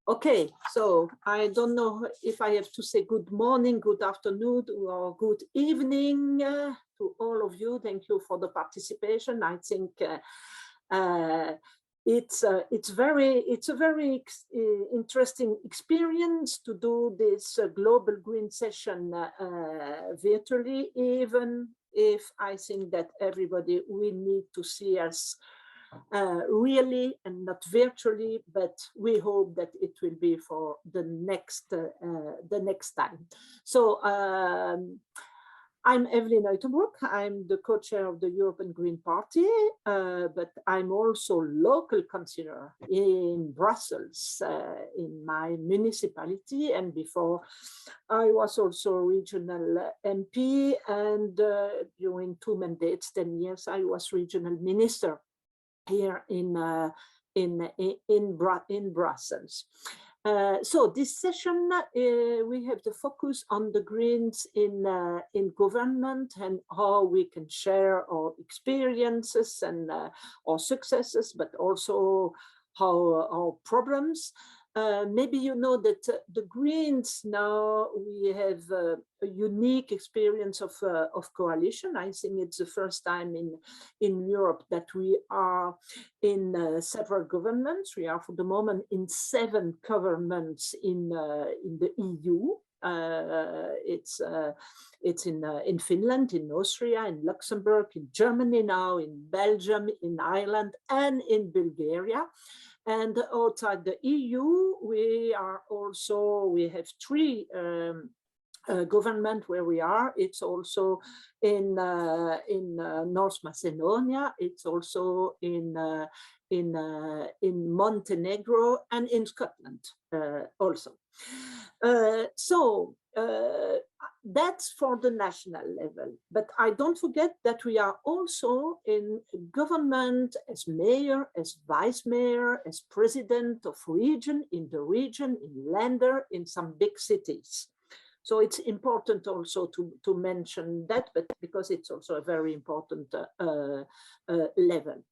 Okay, so I don't know if I have to say good morning, good afternoon, or good evening to all of you. Thank you for the participation. I think it's a very interesting experience to do this global green session virtually, even if I think that everybody will need to see us really and not virtually, but we hope that it will be for the next time. So I'm Evelyn Uitenbroek. I'm the co-chair of the European Green Party, but I'm also local councillor in Brussels, in my municipality. And before, I was also regional MP, and during 2 mandates, 10 years, I was regional minister here in Brussels. So this session, we have the focus on the Greens in government and how we can share our experiences and our successes, but also our problems. Maybe you know that the Greens now, we have a unique experience of coalition. I think it's the first time in Europe that we are in several governments. We are for the moment in 7 governments in the EU. It's in Finland, in Austria, in Luxembourg, in Germany now, in Belgium, in Ireland, and in Bulgaria. And outside the EU, we have 3 government where we are. It's also in North Macedonia. It's also in Montenegro and in Scotland also. That's for the national level. But I don't forget that we are also in government as mayor, as vice mayor, as president of region, in Länder, in some big cities. So it's important also to mention that, but because it's also a very important level.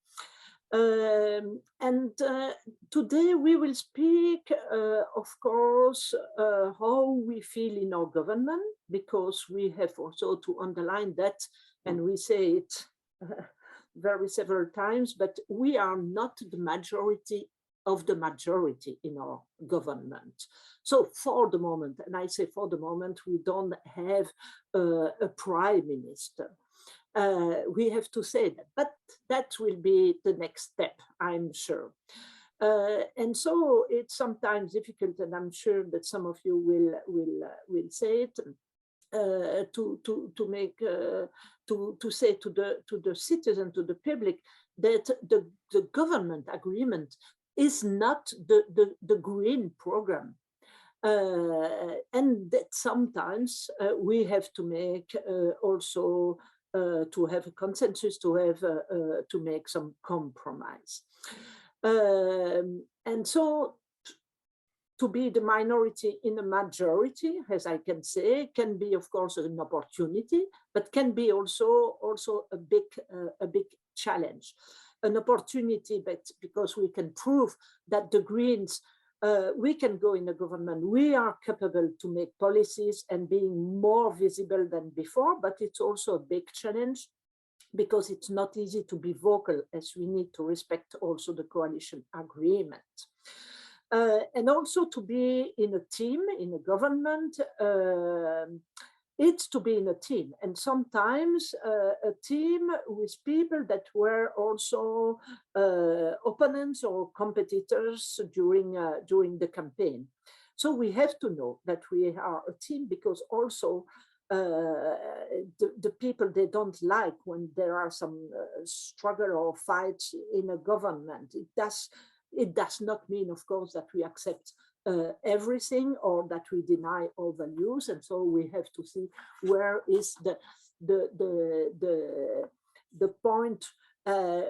Today we will speak, of course, how we feel in our government, because we have also to underline that, and we say it several times, but we are not the majority of the majority in our government. So for the moment, and I say for the moment, we don't have a prime minister. We have to say that, but that will be the next step, I'm sure. And so it's sometimes difficult, and I'm sure that some of you will say it, to say to the citizen, to the public, that the government agreement is not the green program. And that sometimes we have to make also to have a consensus, to make some compromise. And so to be the minority in a majority, as I can say, can be, of course, an opportunity, but can be also a big challenge. An opportunity, but because we can prove that the Greens, we can go in a government, we are capable to make policies and being more visible than before, but it's also a big challenge because it's not easy to be vocal, as we need to respect also the coalition agreement. And also to be in a team, in a government, it's to be in a team, and sometimes a team with people that were also opponents or competitors during the campaign. So we have to know that we are a team, because also the people, they don't like when there are some struggle or fights in a government. It does not mean, of course, that we accept everything or that we deny all values, and so we have to see where is the point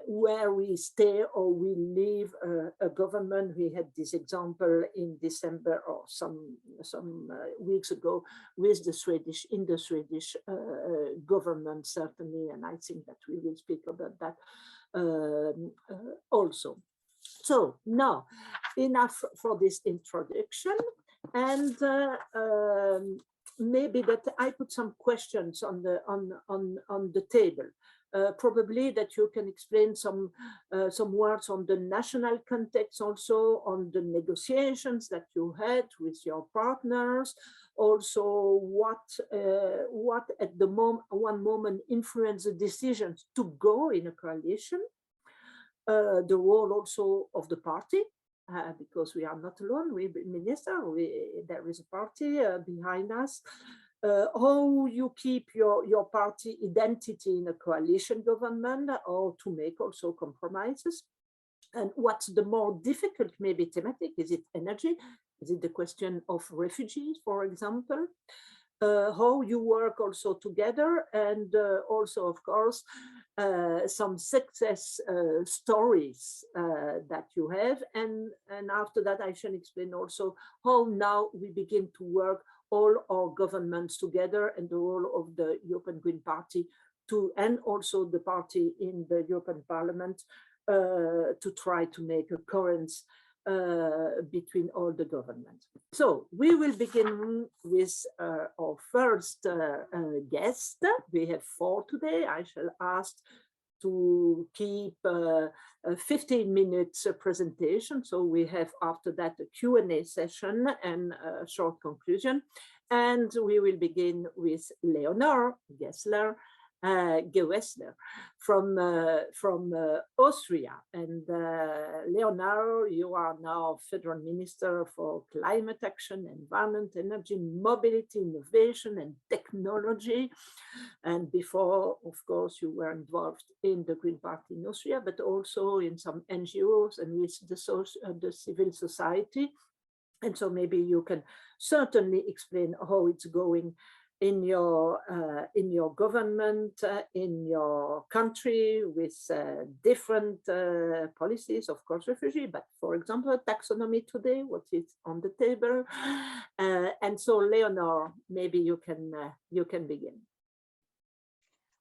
where we stay or we leave a government. We had this example in December or some weeks ago with the Swedish government, certainly, and I think that we will speak about that also. So now enough for this introduction. And maybe that I put some questions on the table. Probably that you can explain some words on the national context, also on the negotiations that you had with your partners, also what at the one moment influenced the decisions to go in a coalition, the role also of the party, because we are not alone, we minister, there is a party behind us. How you keep your party identity in a coalition government, or to make also compromises. And what's the more difficult, maybe thematic? Is it energy? Is it the question of refugees, for example? How you work also together, and also, of course, some success stories that you have. And after that, I shall explain also how now we begin to work all our governments together, and the role of the European Green Party and also the party in the European Parliament to try to make a coherence between all the governments. So we will begin with our first guest. We have 4 today. I shall ask to keep a 15 minutes presentation. So we have after that a Q&A session and a short conclusion. And we will begin with Leonor Gewessler from Austria. And Leonor, you are now Federal Minister for Climate Action, Environment, Energy, Mobility, Innovation and Technology. And before, of course, you were involved in the Green Party in Austria, but also in some NGOs and with the civil society. And so maybe you can certainly explain how it's going in your government, in your country, with different policies, of course, refugee, but for example, taxonomy today, what is on the table. And so, Leonor, maybe you can begin.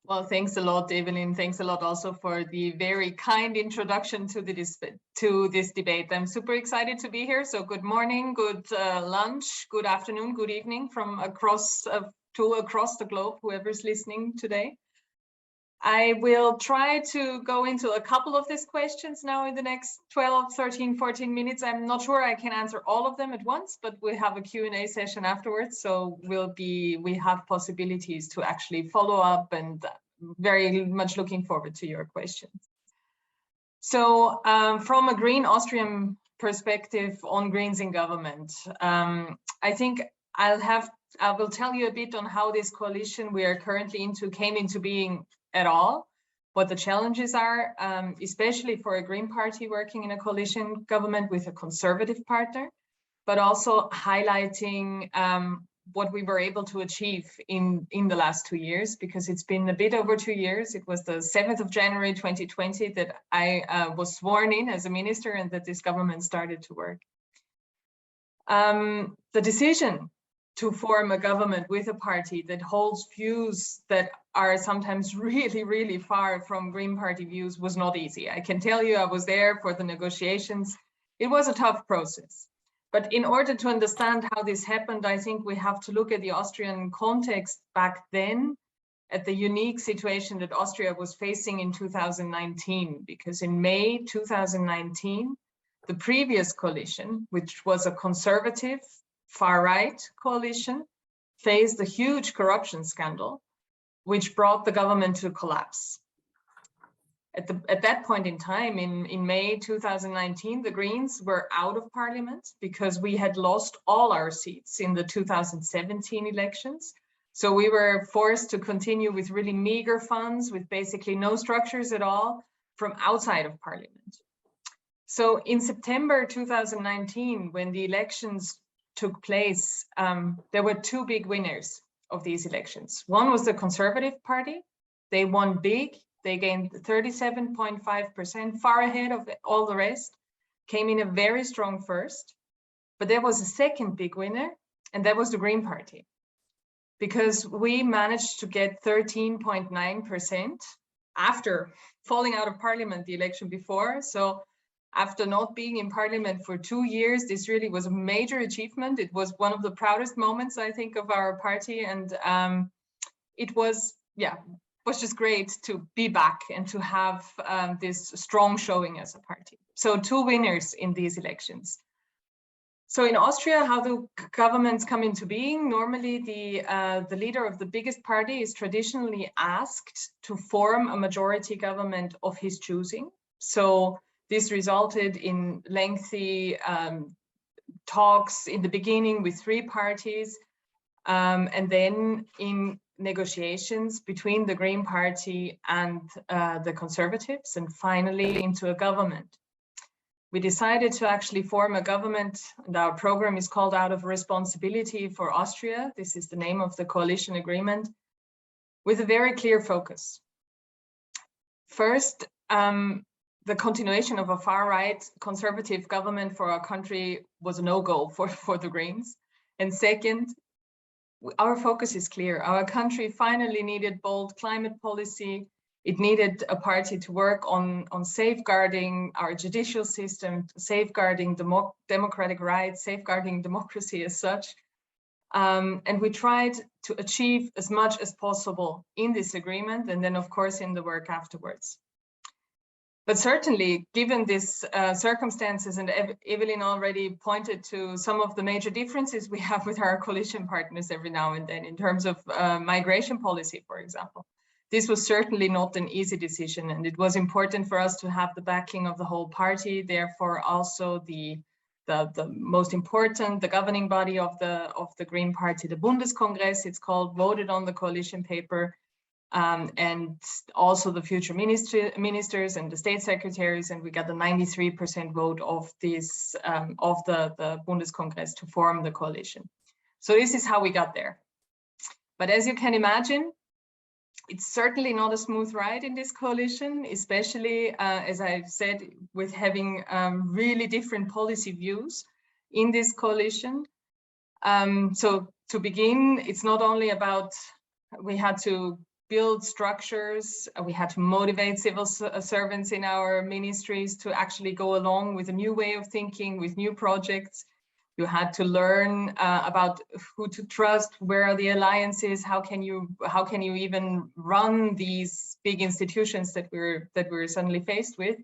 Well, thanks a lot, Evelyn. Thanks a lot also for the very kind introduction to this debate. I'm super excited to be here. So good morning, good lunch, good afternoon, good evening from across the globe, whoever's listening today. I will try to go into a couple of these questions now in the next 12, 13, 14 minutes. I'm not sure I can answer all of them at once, but we have a Q&A session afterwards. So we have possibilities to actually follow up, and very much looking forward to your questions. So from a Green Austrian perspective on Greens in government, I think I will tell you a bit on how this coalition we are currently into came into being at all, what the challenges are, especially for a Green Party working in a coalition government with a conservative partner, but also highlighting what we were able to achieve in the last 2 years, because it's been a bit over 2 years. It was the 7th of January 2020 that I was sworn in as a minister and that this government started to work. The decision to form a government with a party that holds views that are sometimes really, really far from Green Party views was not easy. I can tell you, I was there for the negotiations. It was a tough process. But in order to understand how this happened, I think we have to look at the Austrian context back then, at the unique situation that Austria was facing in 2019, because in May 2019, the previous coalition, which was a conservative, far-right coalition, faced a huge corruption scandal, which brought the government to collapse. At that point in time, in May 2019, the Greens were out of parliament because we had lost all our seats in the 2017 elections. So we were forced to continue with really meager funds, with basically no structures at all, from outside of parliament. So in September 2019, when the elections took place, there were 2 big winners of these elections. One was the Conservative Party. They won big. They gained 37.5%, far ahead of all the rest, came in a very strong first. But there was a second big winner, and that was the Green Party, because we managed to get 13.9% after falling out of parliament the election before. So After not being in parliament for 2 years, this really was a major achievement. It was one of the proudest moments, I think, of our party. And it was, yeah, was just great to be back and to have this strong showing as a party. So 2 winners in these elections. So in Austria, how do governments come into being? Normally, the leader of the biggest party is traditionally asked to form a majority government of his choosing. So this resulted in lengthy talks in the beginning with 3 parties, and then in negotiations between the Green Party and the Conservatives, and finally into a government. We decided to actually form a government, and our program is called Out of Responsibility for Austria. This is the name of the coalition agreement, with a very clear focus. First, the continuation of a far-right conservative government for our country was a no-go for the Greens. And second, our focus is clear. Our country finally needed bold climate policy. It needed a party to work on safeguarding our judicial system, safeguarding democratic rights, safeguarding democracy as such. And we tried to achieve as much as possible in this agreement, and then of course in the work afterwards. But certainly, given these circumstances, and Evelyn already pointed to some of the major differences we have with our coalition partners every now and then in terms of migration policy, for example. This was certainly not an easy decision, and it was important for us to have the backing of the whole party. Therefore, also the most important, the governing body of the Green Party, the Bundeskongress, it's called, voted on the coalition paper, and also the future ministers and the state secretaries, and we got the 93% vote of this of the Bundeskongress to form the coalition. So this is how we got there. But as you can imagine, it's certainly not a smooth ride in this coalition, especially, as I said, with having really different policy views in this coalition. So to begin, it's not only about, we had to build structures, we had to motivate civil servants in our ministries to actually go along with a new way of thinking, with new projects. You had to learn about who to trust, where are the alliances, how can you even run these big institutions that we're suddenly faced with.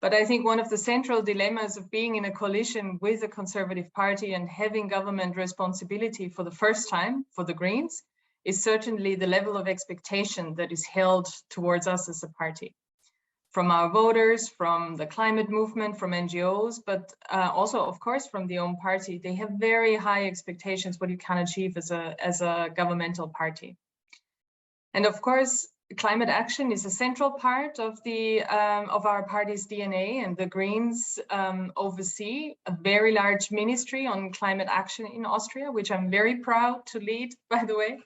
But I think one of the central dilemmas of being in a coalition with a Conservative Party and having government responsibility for the first time for the Greens is certainly the level of expectation that is held towards us as a party. From our voters, from the climate movement, from NGOs, but also, of course, from the own party. They have very high expectations what you can achieve as a governmental party. And of course, climate action is a central part of our party's DNA, and the Greens oversee a very large ministry on climate action in Austria, which I'm very proud to lead, by the way.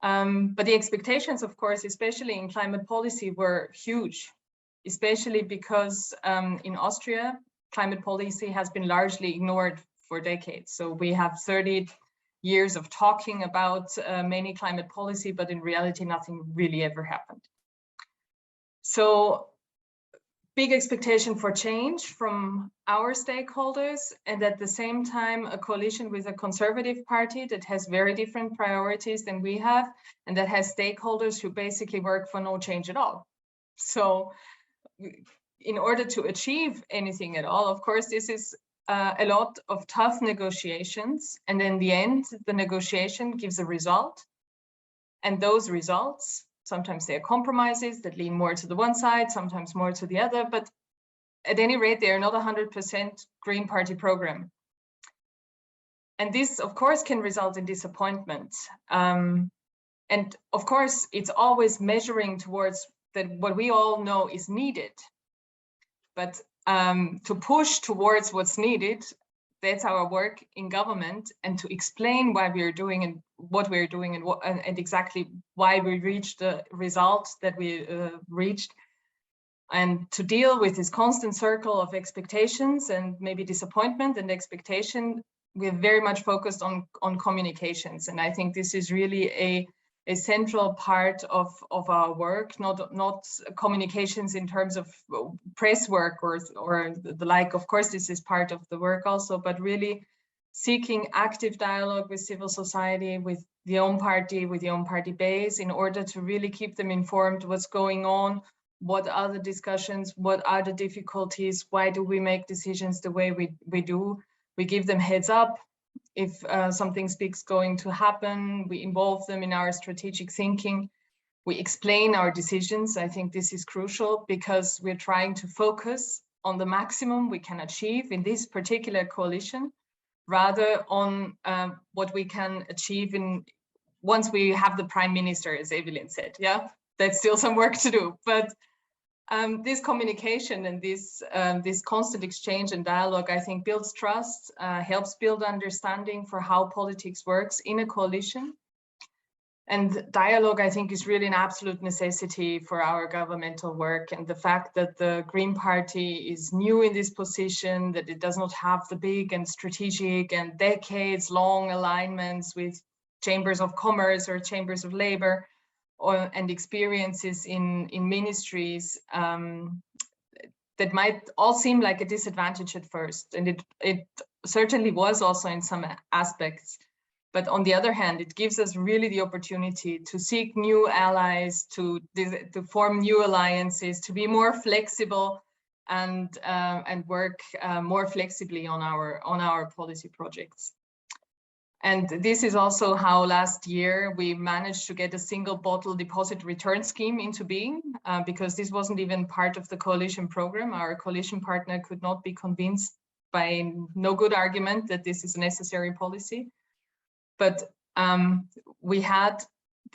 But the expectations, of course, especially in climate policy, were huge. Especially because in Austria, climate policy has been largely ignored for decades. So we have 30 years of talking about many climate policy, but in reality, nothing really ever happened. So big expectation for change from our stakeholders, and at the same time, a coalition with a Conservative Party that has very different priorities than we have, and that has stakeholders who basically work for no change at all. So in order to achieve anything at all, of course, this is a lot of tough negotiations. And in the end, the negotiation gives a result. And those results, sometimes they are compromises that lean more to the one side, sometimes more to the other. But at any rate, they are not 100% Green Party program. And this, of course, can result in disappointment. And of course, it's always measuring towards that what we all know is needed, but to push towards what's needed, that's our work in government, and to explain why we are doing and what we're doing and exactly why we reached the result that we reached, and to deal with this constant circle of expectations and maybe disappointment and expectation. We're very much focused on communications, and I think this is really a central part of our work, not communications in terms of press work or the like. Of course, this is part of the work also, but really seeking active dialogue with civil society, with the own party base, in order to really keep them informed what's going on, what are the discussions, what are the difficulties, why do we make decisions the way we do. We give them heads up if something's big's going to happen. We involve them in our strategic thinking. We explain our decisions. I think this is crucial because we're trying to focus on the maximum we can achieve in this particular coalition, rather on what we can achieve once we have the prime minister, as Evelyn said. Yeah, that's still some work to do. But this communication and this constant exchange and dialogue, I think, builds trust, helps build understanding for how politics works in a coalition. And dialogue, I think, is really an absolute necessity for our governmental work. And the fact that the Green Party is new in this position, that it does not have the big and strategic and decades-long alignments with chambers of commerce or chambers of labor, and experiences in ministries that might all seem like a disadvantage at first. And it certainly was also in some aspects. But on the other hand, it gives us really the opportunity to seek new allies, to form new alliances, to be more flexible and work more flexibly on our policy projects. And this is also how last year we managed to get a single bottle deposit return scheme into being, because this wasn't even part of the coalition program. Our coalition partner could not be convinced by no good argument that this is a necessary policy. But we had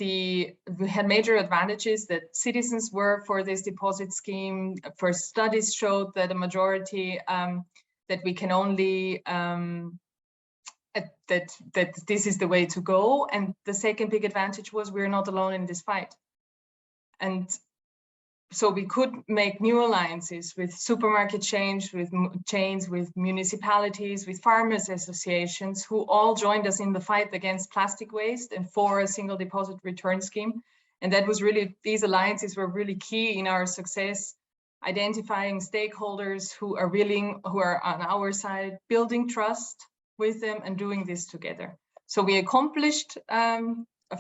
major advantages that citizens were for this deposit scheme. First studies showed that a majority that we can only that this is the way to go. And the second big advantage was we're not alone in this fight. And so we could make new alliances with supermarket chains, with municipalities, with farmers associations, who all joined us in the fight against plastic waste and for a single deposit return scheme. And that was really, these alliances were really key in our success, identifying stakeholders who are on our side, building trust with them and doing this together. So we accomplished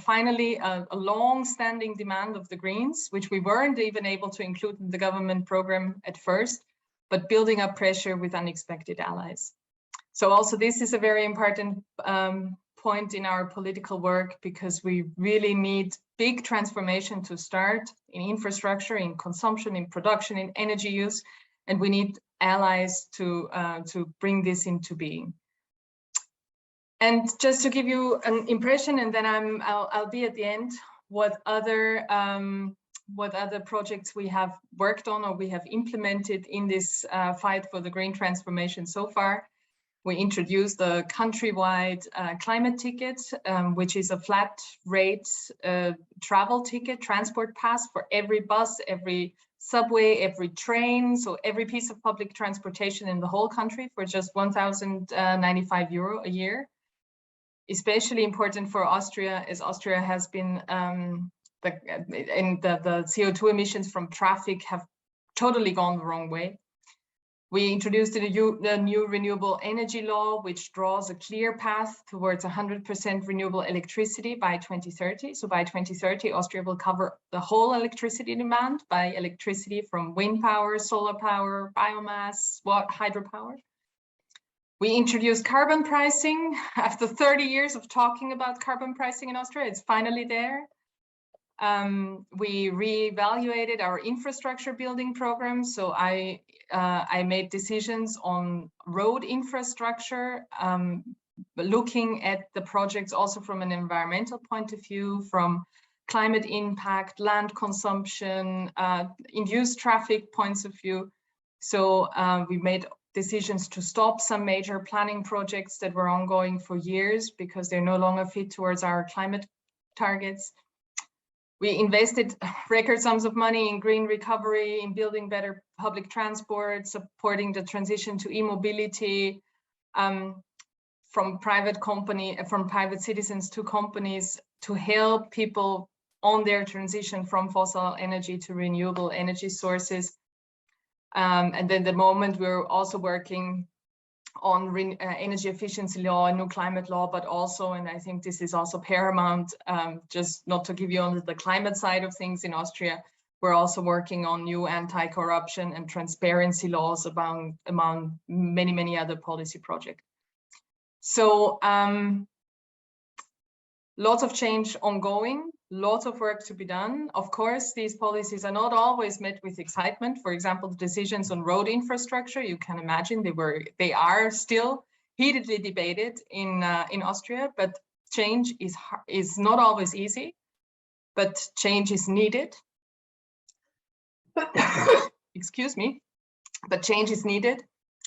finally a long-standing demand of the Greens, which we weren't even able to include in the government program at first, but building up pressure with unexpected allies. So also this is a very important point in our political work, because we really need big transformation to start in infrastructure, in consumption, in production, in energy use, and we need allies to bring this into being. And just to give you an impression, and then I'll be at the end, what other projects we have worked on or we have implemented in this fight for the green transformation so far. We introduced the countrywide climate ticket, which is a flat rate travel ticket, transport pass for every bus, every subway, every train, so every piece of public transportation in the whole country for just €1,095 a year. Especially important for Austria, as Austria has been, the CO2 emissions from traffic have totally gone the wrong way. We introduced the new renewable energy law, which draws a clear path towards 100% renewable electricity by 2030. So by 2030, Austria will cover the whole electricity demand by electricity from wind power, solar power, biomass, hydropower. We introduced carbon pricing. After 30 years of talking about carbon pricing in Austria, it's finally there. We reevaluated our infrastructure building program. So I made decisions on road infrastructure, looking at the projects also from an environmental point of view, from climate impact, land consumption, induced traffic points of view. So we made decisions to stop some major planning projects that were ongoing for years because they're no longer fit towards our climate targets. We invested record sums of money in green recovery, in building better public transport, supporting the transition to e-mobility, from private citizens to companies to help people on their transition from fossil energy to renewable energy sources. And then the moment we're also working on energy efficiency law and new climate law, but also, and I think this is also paramount, just not to give you only the climate side of things in Austria, we're also working on new anti-corruption and transparency laws among many, many other policy projects. So lots of change ongoing, lots of work to be done. Of course, these policies are not always met with excitement. For example, the decisions on road infrastructure, you can imagine they are still heatedly debated in Austria, but change is not always easy, but change is needed. Excuse me, but change is needed.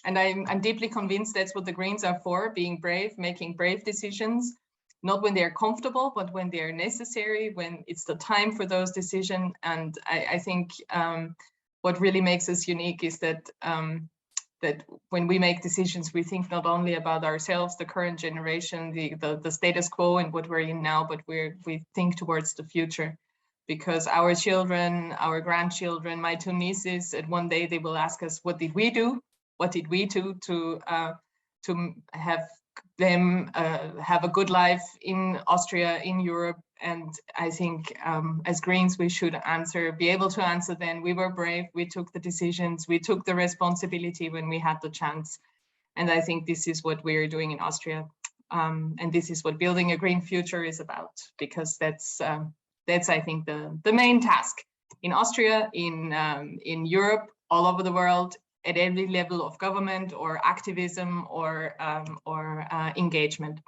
And I'm deeply convinced that's what the Greens are for, being brave, making brave decisions, not when they're comfortable, but when they're necessary, when it's the time for those decisions. And I think what really makes us unique is that that when we make decisions, we think not only about ourselves, the current generation, the status quo and what we're in now, but we think towards the future. Because our children, our grandchildren, my two nieces, and one day they will ask us, what did we do? What did we do to have them have a good life in Austria, in Europe? And I think as Greens, we should be able to answer then, we were brave, we took the decisions, we took the responsibility when we had the chance. And I think this is what we're doing in Austria. And this is what building a green future is about, because that's I think the main task in Austria, in Europe, all over the world, at every level of government or activism or engagement.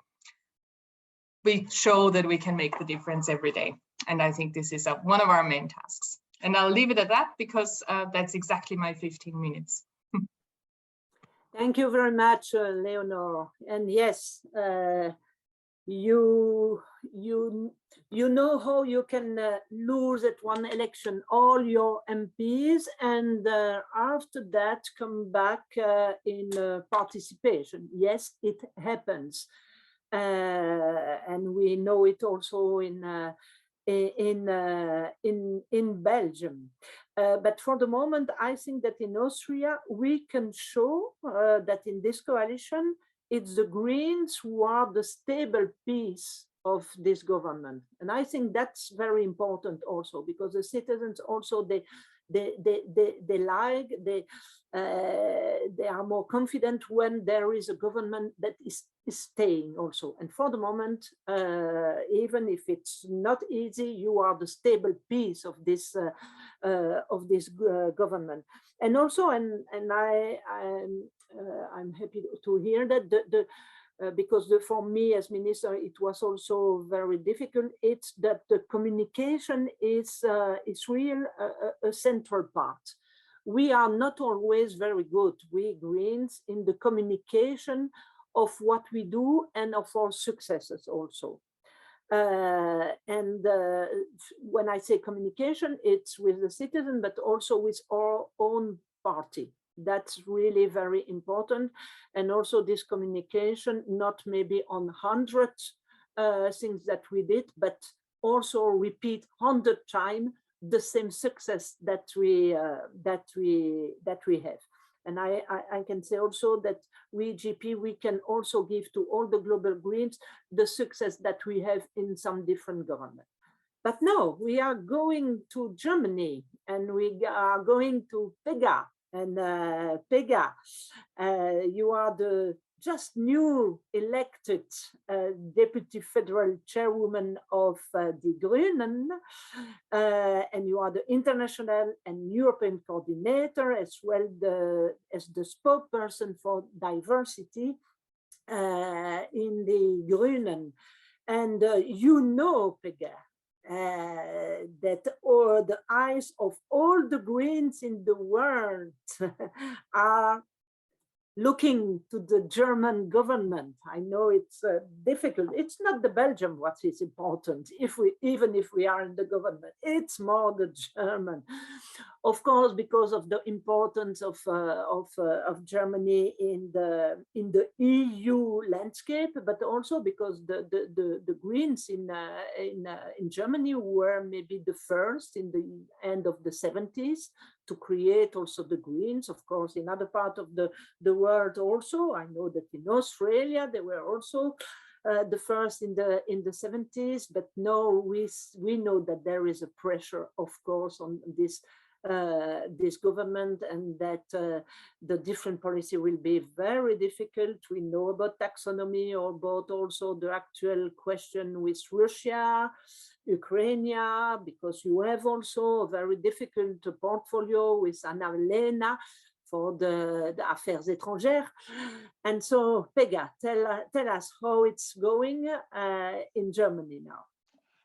We show that we can make the difference every day. And I think this is one of our main tasks. And I'll leave it at that because that's exactly my 15 minutes. Thank you very much, Leonor. And yes, you know how you can lose at one election all your MPs and after that come back in participation. Yes, it happens, and we know it also in Belgium. But for the moment, I think that in Austria we can show that in this coalition it's the Greens who are the stable piece of this government. And I think that's very important also, because the citizens also, they are more confident when there is a government that is staying also. And for the moment, even if it's not easy, you are the stable piece of this government. And also, I'm happy to hear that because for me as minister, it was also very difficult. It's that the communication is real a central part. We are not always very good, we Greens, in the communication of what we do and of our successes also. When I say communication, it's with the citizen, but also with our own party. That's really very important. And also this communication, not maybe on 100 things that we did, but also repeat 100 times the same success that we have. And I can say also that we GP, we can also give to all the global Greens the success that we have in some different government. But now we are going to Germany and we are going to Pega. And Pega, you are the just new elected deputy federal chairwoman of the Grünen, and you are the international and European coordinator, as well as the spokesperson for diversity in the Grünen. And you know, Pega, that the eyes of all the Greens in the world are looking to the German government. I know it's difficult. It's not the Belgium what is important. Even if we are in the government, it's more the German. Of course, because of the importance of Germany in the EU landscape, but also because the Greens in Germany were maybe the first in the end of the 70s to create also the Greens. Of course, in other part of the world also. I know that in Australia they were also the first in the 70s, but now we know that there is a pressure, of course, on this government, and that the different policy will be very difficult. We know about taxonomy, or about also the actual question with Russia, Ukraine, because you have also a very difficult portfolio with Anna-Lena for the Affaires étrangères. And so, Pega, tell us how it's going in Germany now.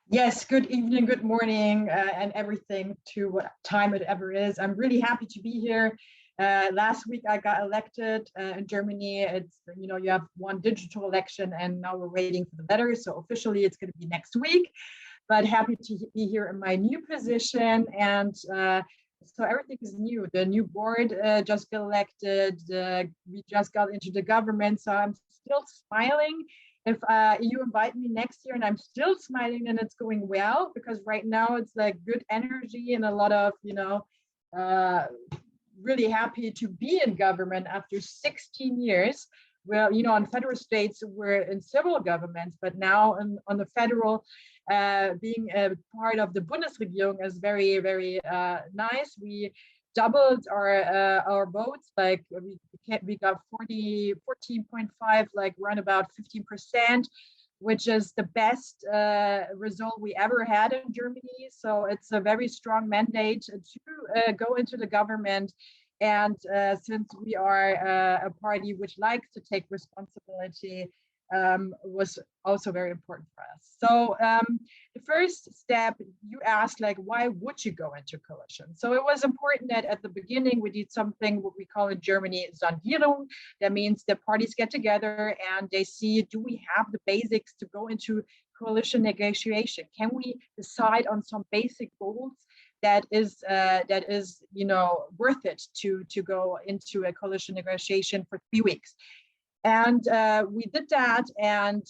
Yes, good evening, good morning, and everything to what time it ever is. I'm really happy to be here. Last week I got elected in Germany. It's, you know, you have one digital election and now we're waiting for the letter. So officially it's going to be next week, but happy to be here in my new position. And so everything is new. The new board just got elected. We just got into the government. So I'm still smiling. If you invite me next year and I'm still smiling, then it's going well, because right now it's like good energy and a lot of, you know, really happy to be in government after 16 years. Well, you know, on federal states, we're in several governments, but now on the federal, being a part of the Bundesregierung is very, very nice. We doubled our votes, like we got 14.5, like around about 15%, which is the best result we ever had in Germany. So it's a very strong mandate to go into the government. And since we are a party which likes to take responsibility, was also very important for us. So the first step, you asked, like, why would you go into coalition? So it was important that at the beginning we did something what we call in Germany Sondierung. That means the parties get together and they see, do we have the basics to go into coalition negotiation? Can we decide on some basic goals that is you know, worth it to go into a coalition negotiation for 3 weeks? And we did that. And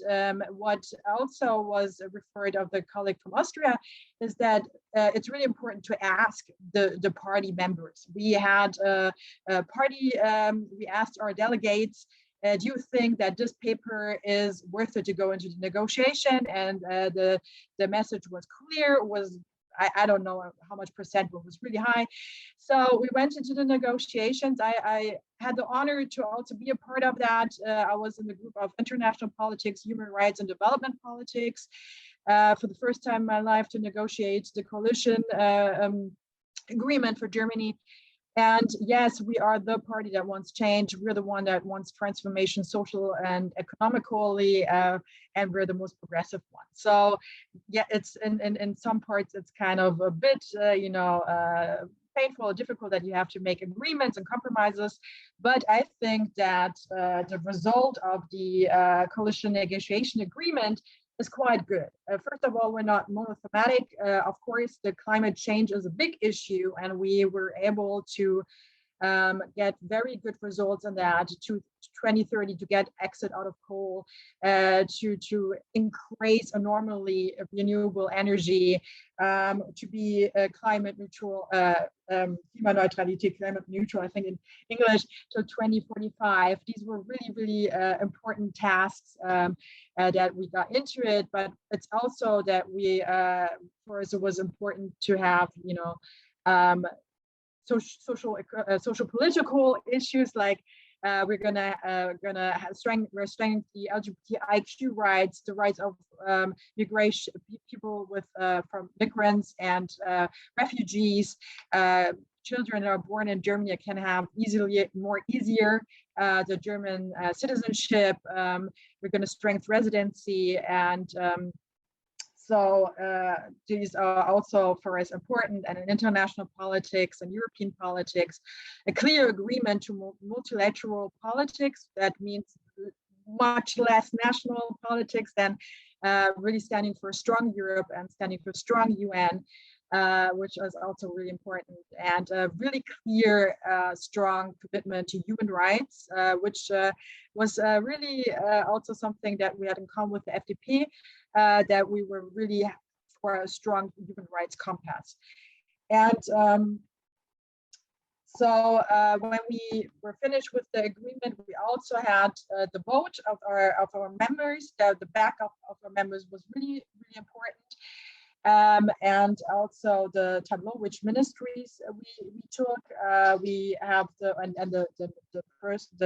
what also was referred of the colleague from Austria is that it's really important to ask the party members. We had a party, we asked our delegates, do you think that this paper is worth it to go into the negotiation? And the message was clear, was I don't know how much percent, but it was really high. So we went into the negotiations. I had the honor to also be a part of that. I was in the group of international politics, human rights, and development politics for the first time in my life to negotiate the coalition agreement for Germany. And yes, we are the party that wants change. We're the one that wants transformation, social and economically, and we're the most progressive one. So yeah, it's in some parts, it's kind of a bit, you know, painful, difficult that you have to make agreements and compromises. But I think that the result of the coalition negotiation agreement is quite good. First of all, we're not monothematic. Of course, the climate change is a big issue, and we were able to get very good results on that to 2030 to get exit out of coal, to increase a normally renewable energy, to be climate neutral, klimaneutralität, climate neutral, I think in English, to 2045. These were really, really important tasks that we got into it, but it's also that we, for us, it was important to have, you know, social political issues, like we're gonna strengthen the LGBTIQ rights, the rights of migration, people with from migrants and refugees. Children that are born in Germany can have easier the German citizenship. We're going to strengthen residency, and So these are also for us important, and in international politics and European politics, a clear agreement to multilateral politics. That means much less national politics than really standing for a strong Europe and standing for a strong UN, which is also really important, and a really clear, strong commitment to human rights, which was really also something that we had in common with the FDP, that we were really for a strong human rights compass. And so when we were finished with the agreement, we also had the vote of our members. The backup of our members was really important, and also the tableau, which ministries we took. We have the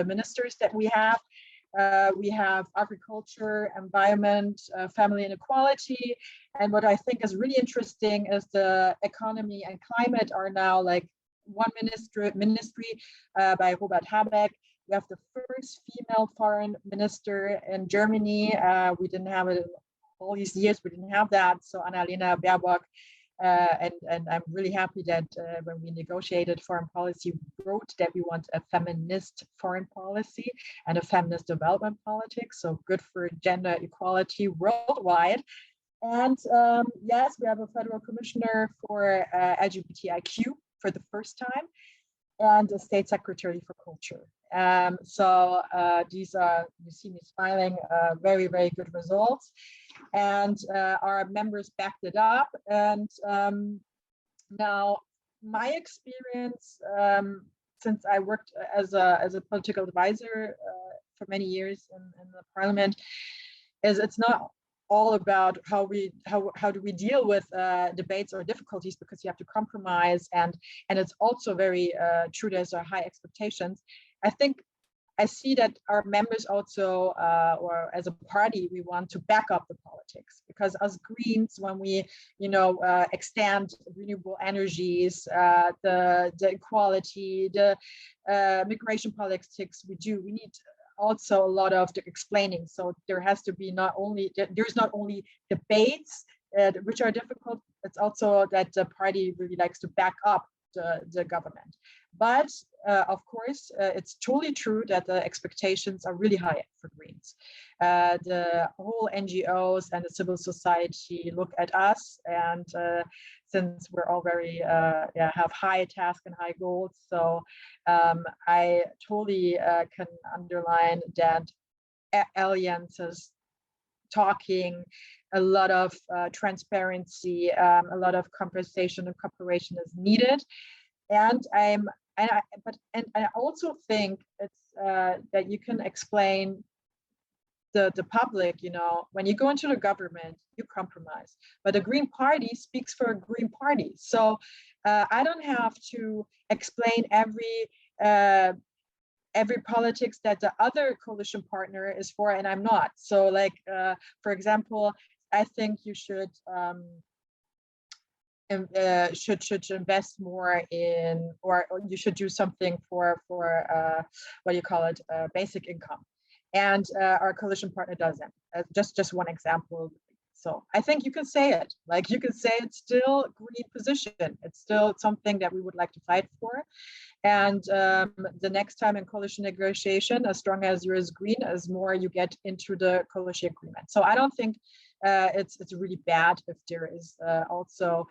ministers that we have. We have agriculture, environment, family and equality. And what I think is really interesting is the economy and climate are now like one ministry by Robert Habeck. We have the first female foreign minister in Germany. We didn't have it all these years. We didn't have that. So Annalena Baerbock, and I'm really happy that when we negotiated foreign policy, we wrote that we want a feminist foreign policy and a feminist development politics. So good for gender equality worldwide. And yes, we have a federal commissioner for LGBTIQ for the first time, and a state secretary for culture. So these are, you see me smiling, very, very good results. And our members backed it up. And now my experience, since I worked as a political advisor for many years in the parliament, is it's not all about how do we deal with debates or difficulties, because you have to compromise, and it's also very true, there's high expectations. I see that our members also, or as a party, we want to back up the politics, because as Greens, when we extend renewable energies, the equality, the migration politics we need also a lot of the explaining. So there has to be there's not only debates which are difficult, it's also that the party really likes to back up the government. But of course, it's totally true that the expectations are really high for Greens. The whole NGOs and the civil society look at us, and since we're all very have high tasks and high goals, so I totally can underline that alliances, talking, a lot of transparency, a lot of conversation and cooperation is needed. And I also think it's that you can explain the public, when you go into the government, you compromise. But the Green Party speaks for a Green Party. So I don't have to explain every politics that the other coalition partner is for, and I'm not. So like, for example, I think you should invest more in, or you should do something for what do you call it, basic income, and our coalition partner doesn't. Just one example. So I think you can say it, like you can say it's still a Green position. It's still something that we would like to fight for. And the next time in coalition negotiation, as strong as you're as Green, as more you get into the coalition agreement. So I don't think it's really bad if there is also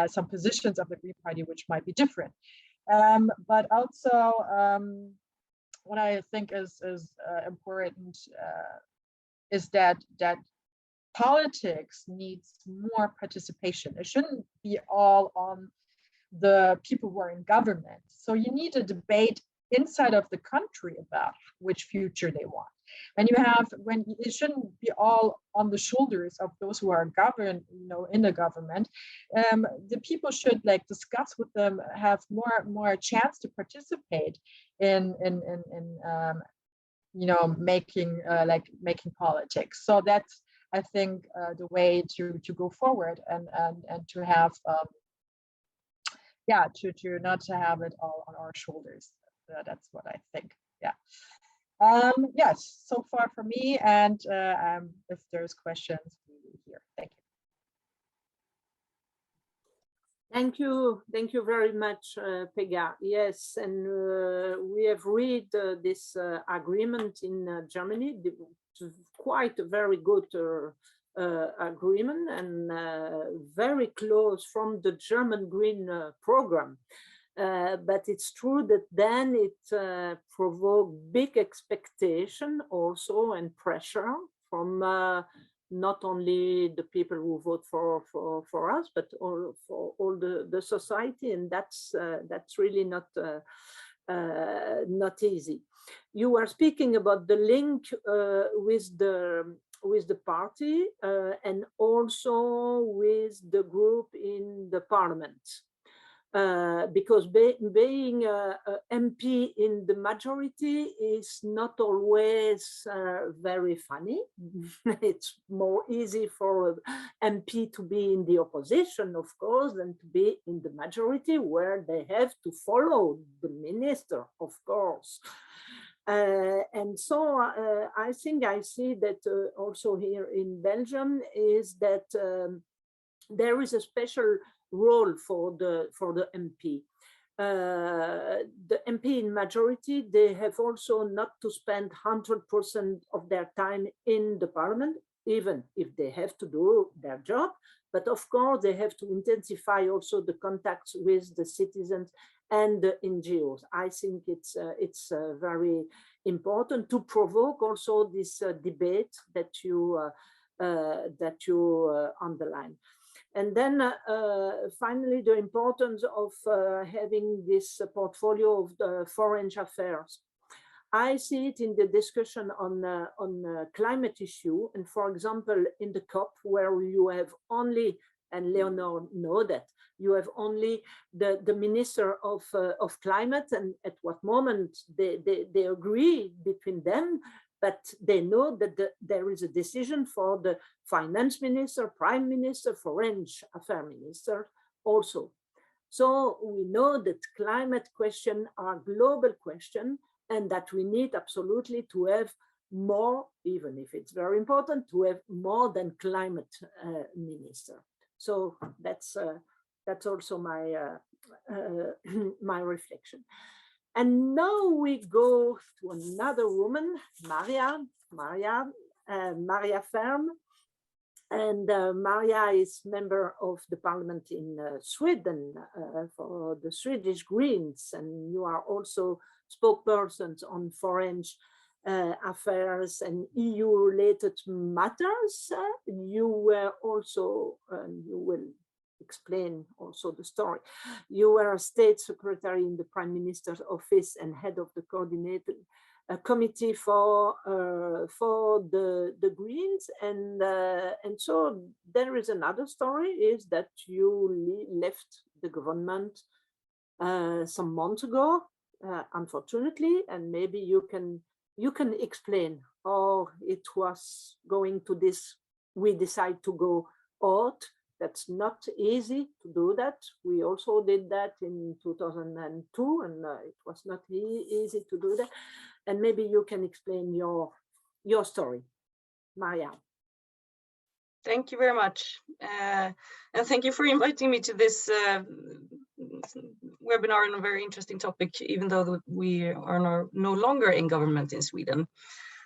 some positions of the Green Party which might be different. But also what I think is important is that politics needs more participation. It shouldn't be all on the people who are in government. So you need a debate inside of the country about which future they want. And when it shouldn't be all on the shoulders of those who are governed, in the government. The people should discuss with them, have more chance to participate in making politics. So that's, I think, the way to go forward, and to have to not to have it all on our shoulders. That's what I think. Yes, so far for me, and if there's questions, we will hear. Thank you. Thank you very much, Pega. Yes, and we have read this agreement in Germany. It's quite a very good agreement and very close from the German Green Program. But it's true that then it provoked big expectation also and pressure from not only the people who vote for us, but for all the society, and that's really not easy. You were speaking about the link with the party and also with the group in the parliament. Because being a MP in the majority is not always very funny. It's more easy for an MP to be in the opposition, of course, than to be in the majority, where they have to follow the minister, of course. And so I think I see that also here in Belgium is that there is a special role for the MP. The MP in majority, they have also not to spend 100% of their time in the parliament, even if they have to do their job. But of course, they have to intensify also the contacts with the citizens and the NGOs. I think it's very important to provoke also this debate that you underline. And then finally, the importance of having this portfolio of the foreign affairs. I see it in the discussion on climate issue. And for example, in the COP, where you have only, and Leonor know that, you have only the Minister of Climate, and at what moment they agree between them, but they know that there is a decision for the finance minister, prime minister, foreign affairs minister also. So we know that climate questions are global questions and that we need absolutely to have more, even if it's very important, to have more than climate minister. So that's also my my reflection. And now we go to another woman, Maria Ferm. And Maria is member of the parliament in Sweden for the Swedish Greens. And you are also spokespersons on foreign affairs and EU-related matters. You were also, you will explain also the story. You were a state secretary in the Prime Minister's office and head of the coordinated committee for the Greens, and so there is another story, is that you left the government some months ago, unfortunately, and maybe you can explain how it was going to this. We decide to go out. That's not easy to do that. We also did that in 2002, and it was not easy to do that. And maybe you can explain your story, Maria. Thank you very much. And thank you for inviting me to this webinar on a very interesting topic, even though we are no longer in government in Sweden.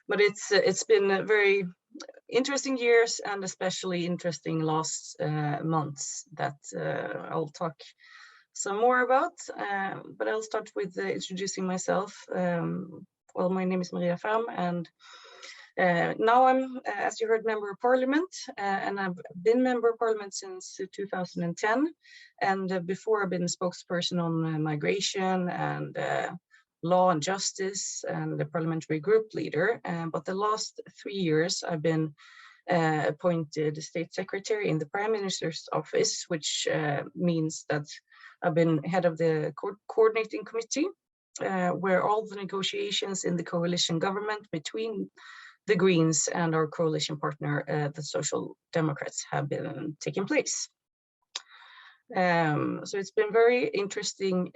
But it's been very interesting years, and especially interesting last months that I'll talk some more about. But I'll start with introducing myself. Well, my name is Maria Ferm, and now I'm, as you heard, member of parliament, and I've been member of parliament since 2010. And before, I've been a spokesperson on migration and law and justice, and the parliamentary group leader. But the last 3 years, I've been appointed state secretary in the Prime Minister's office, which means that I've been head of the coordinating committee, where all the negotiations in the coalition government between the Greens and our coalition partner, the Social Democrats, have been taking place. So it's been very interesting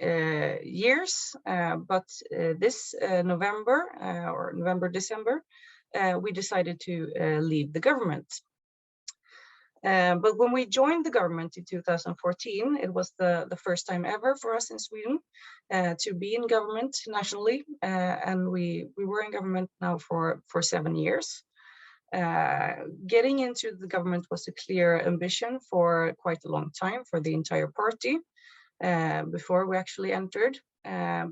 years, but this November, December, we decided to leave the government. But when we joined the government in 2014, it was the first time ever for us in Sweden to be in government nationally. And we were in government now for 7 years. Getting into the government was a clear ambition for quite a long time for the entire party before we actually entered,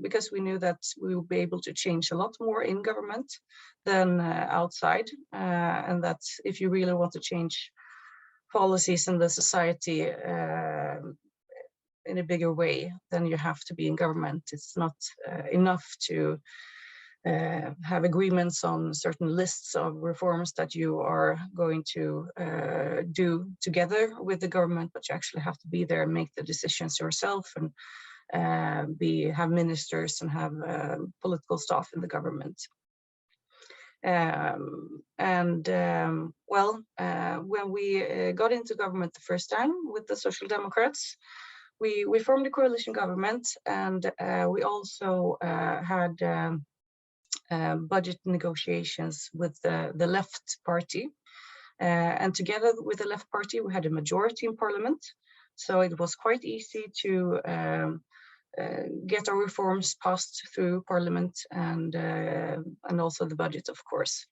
because we knew that we would be able to change a lot more in government than outside, and that if you really want to change policies in the society in a bigger way, then you have to be in government. It's not enough to have agreements on certain lists of reforms that you are going to do together with the government, but you actually have to be there and make the decisions yourself, and have ministers and have political staff in the government. When we got into government the first time with the Social Democrats, we formed a coalition government, and we also had budget negotiations with the Left Party. And together with the Left Party, we had a majority in parliament. So it was quite easy to get our reforms passed through parliament, and also the budget, of course.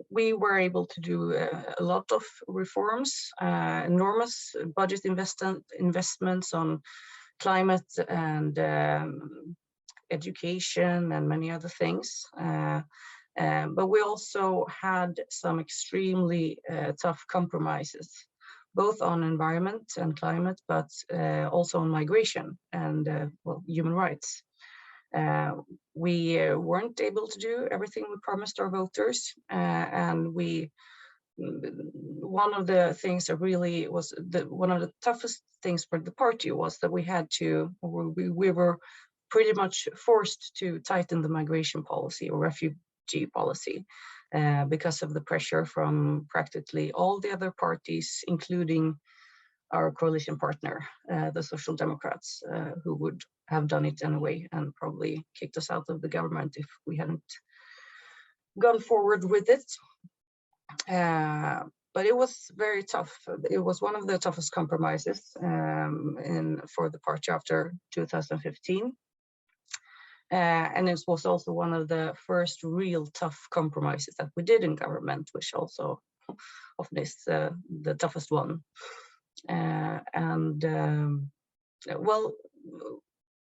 We were able to do a lot of reforms, enormous budget investments on climate and education and many other things. But we also had some extremely tough compromises, both on environment and climate, but also on migration and human rights. We weren't able to do everything we promised our voters, and one of the things that really was one of the toughest things for the party was that we were pretty much forced to tighten the migration policy or refugee policy because of the pressure from practically all the other parties, including our coalition partner, the Social Democrats, who would have done it anyway and probably kicked us out of the government if we hadn't gone forward with it. But it was very tough. It was one of the toughest compromises for the party after 2015. And it was also one of the first real tough compromises that we did in government, which also often is the toughest one.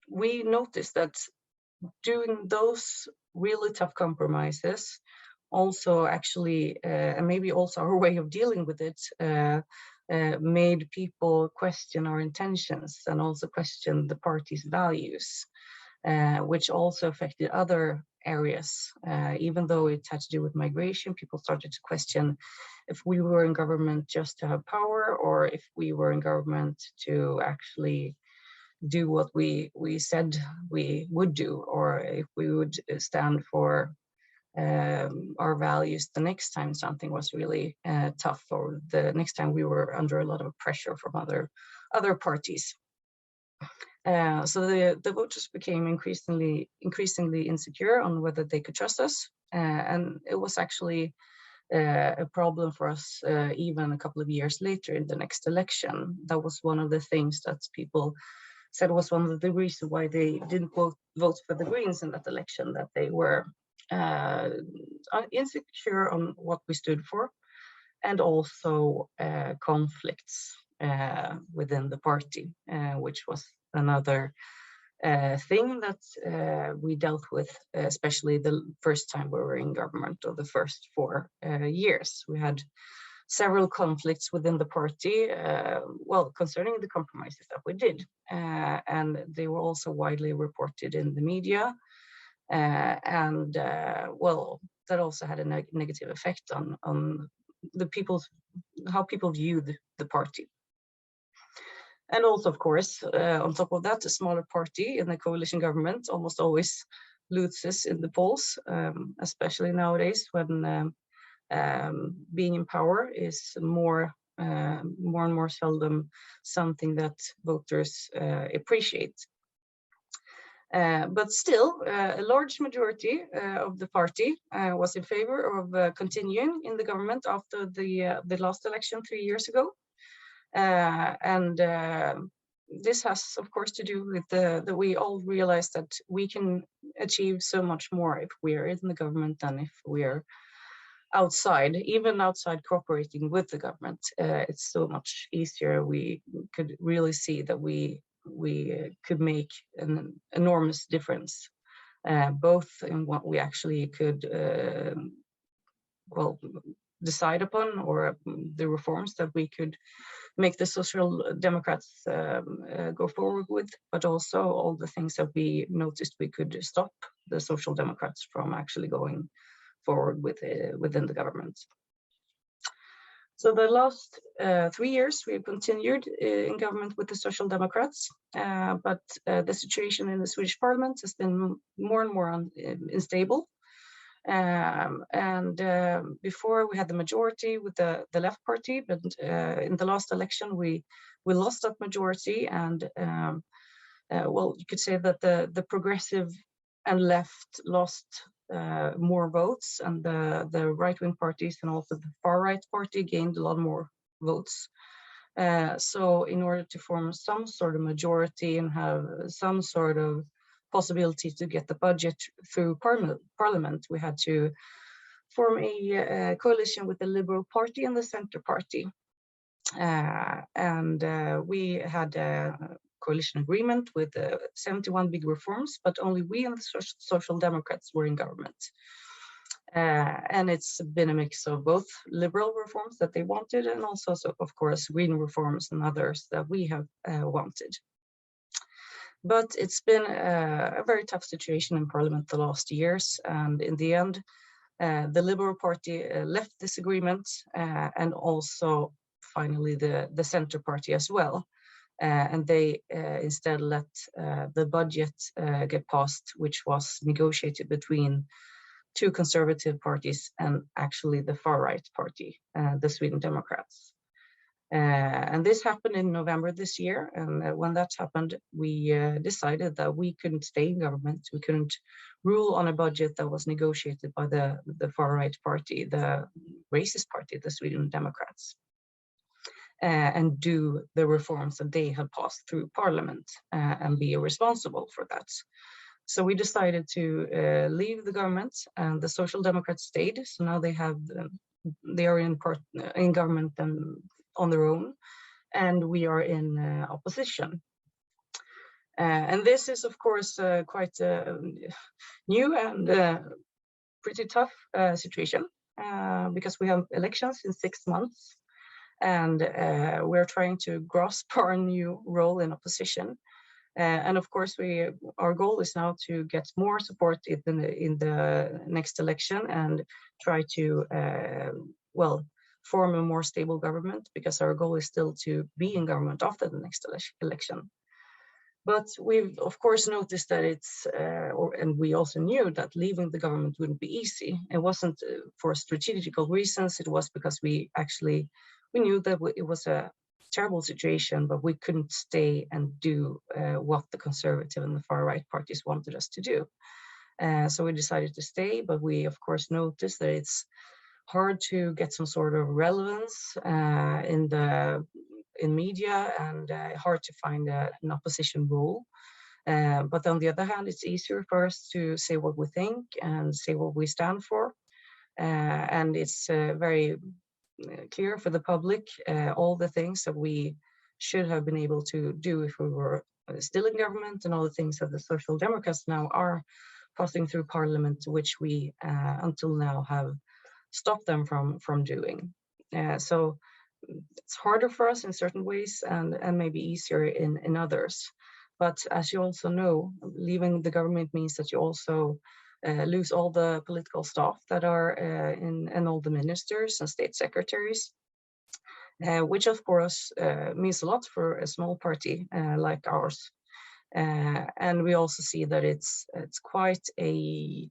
We noticed that doing those really tough compromises also actually, and maybe also our way of dealing with it, made people question our intentions and also question the party's values, which also affected other areas. Even though it had to do with migration, people started to question if we were in government just to have power, or if we were in government to actually do what we said we would do, or if we would stand for our values the next time something was really tough, or the next time we were under a lot of pressure from other parties. So the voters became increasingly insecure on whether they could trust us, and it was actually a problem for us even a couple of years later in the next election. That was one of the things that people said was one of the reasons why they didn't vote for the Greens in that election, that they were insecure on what we stood for, and also conflicts within the party, which was another thing that we dealt with, especially the first time we were in government, or the first 4 years. We had several conflicts within the party, concerning the compromises that we did, and they were also widely reported in the media, that also had a negative effect on how people viewed the party. And also, of course, on top of that, a smaller party in the coalition government almost always loses in the polls, especially nowadays when being in power is more and more seldom something that voters appreciate. But still, a large majority of the party was in favor of continuing in the government after the last election 3 years ago. And this has, of course, to do with that we all realize that we can achieve so much more if we are in the government than if we are outside, even outside cooperating with the government. It's so much easier. We could really see that we could make an enormous difference, both in what we actually could well decide upon, or the reforms that we could make the Social Democrats go forward with, but also all the things that we noticed we could stop the Social Democrats from actually going forward with within the government. So the last 3 years we've continued in government with the Social Democrats, but the situation in the Swedish Parliament has been more and more unstable. Before we had the majority with the Left Party, but in the last election we lost that majority, and well, you could say that the progressive and left lost more votes, and the right-wing parties and also the far-right party gained a lot more votes. So in order to form some sort of majority and have some sort of possibility to get the budget through parliament, we had to form a coalition with the Liberal Party and the Centre Party. We had a coalition agreement with 71 big reforms, but only we and the Social Democrats were in government. And it's been a mix of both liberal reforms that they wanted, and also, of course, green reforms and others that we have wanted. But it's been a very tough situation in Parliament the last years, and in the end, the Liberal Party left this agreement, and also finally the Centre Party as well. And they instead let the budget get passed, which was negotiated between two conservative parties and actually the far-right party, the Sweden Democrats. And this happened in November this year, and when that happened, we decided that we couldn't stay in government. We couldn't rule on a budget that was negotiated by the far-right party, the racist party, the Sweden Democrats, and do the reforms that they had passed through parliament and be responsible for that. So we decided to leave the government, and the Social Democrats stayed. So now they are in government and on their own, and we are in opposition. And this is, of course, quite a new and pretty tough situation, because we have elections in 6 months, and we're trying to grasp our new role in opposition. And of course, our goal is now to get more support in the next election and try to, well, form a more stable government, because our goal is still to be in government after the next election. But we've, of course, noticed that and we also knew that leaving the government wouldn't be easy. It wasn't for strategical reasons. It was because we knew that it was a terrible situation, but we couldn't stay and do what the conservative and the far-right parties wanted us to do. So we decided to stay, but we, of course, noticed that it's hard to get some sort of relevance in media, and hard to find an opposition role. But on the other hand, it's easier for us to say what we think and say what we stand for. And it's very clear for the public all the things that we should have been able to do if we were still in government, and all the things that the Social Democrats now are passing through parliament, which we until now have stopped them from doing. So it's harder for us in certain ways, and maybe easier in others. But as you also know, leaving the government means that you also lose all the political staff that are and all the ministers and state secretaries, which of course means a lot for a small party like ours. And we also see that it's quite the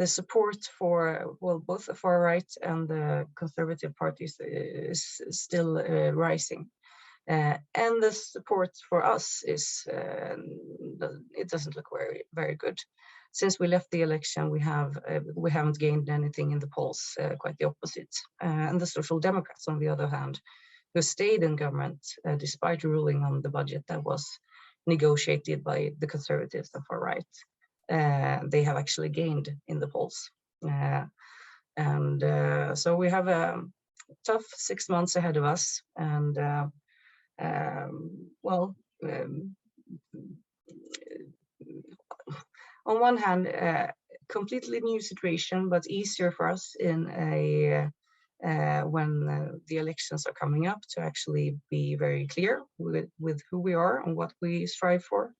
support for, well, both the far right and the conservative parties is still rising. And the support for us is, it doesn't look very, very good. Since we left the election, we haven't gained anything in the polls, quite the opposite. And the Social Democrats, on the other hand, who stayed in government despite ruling on the budget that was negotiated by the Conservatives and far right, they have actually gained in the polls. So we have a tough 6 months ahead of us, and on one hand, completely new situation, but easier for us in when the elections are coming up to actually be very clear with who we are and what we strive for.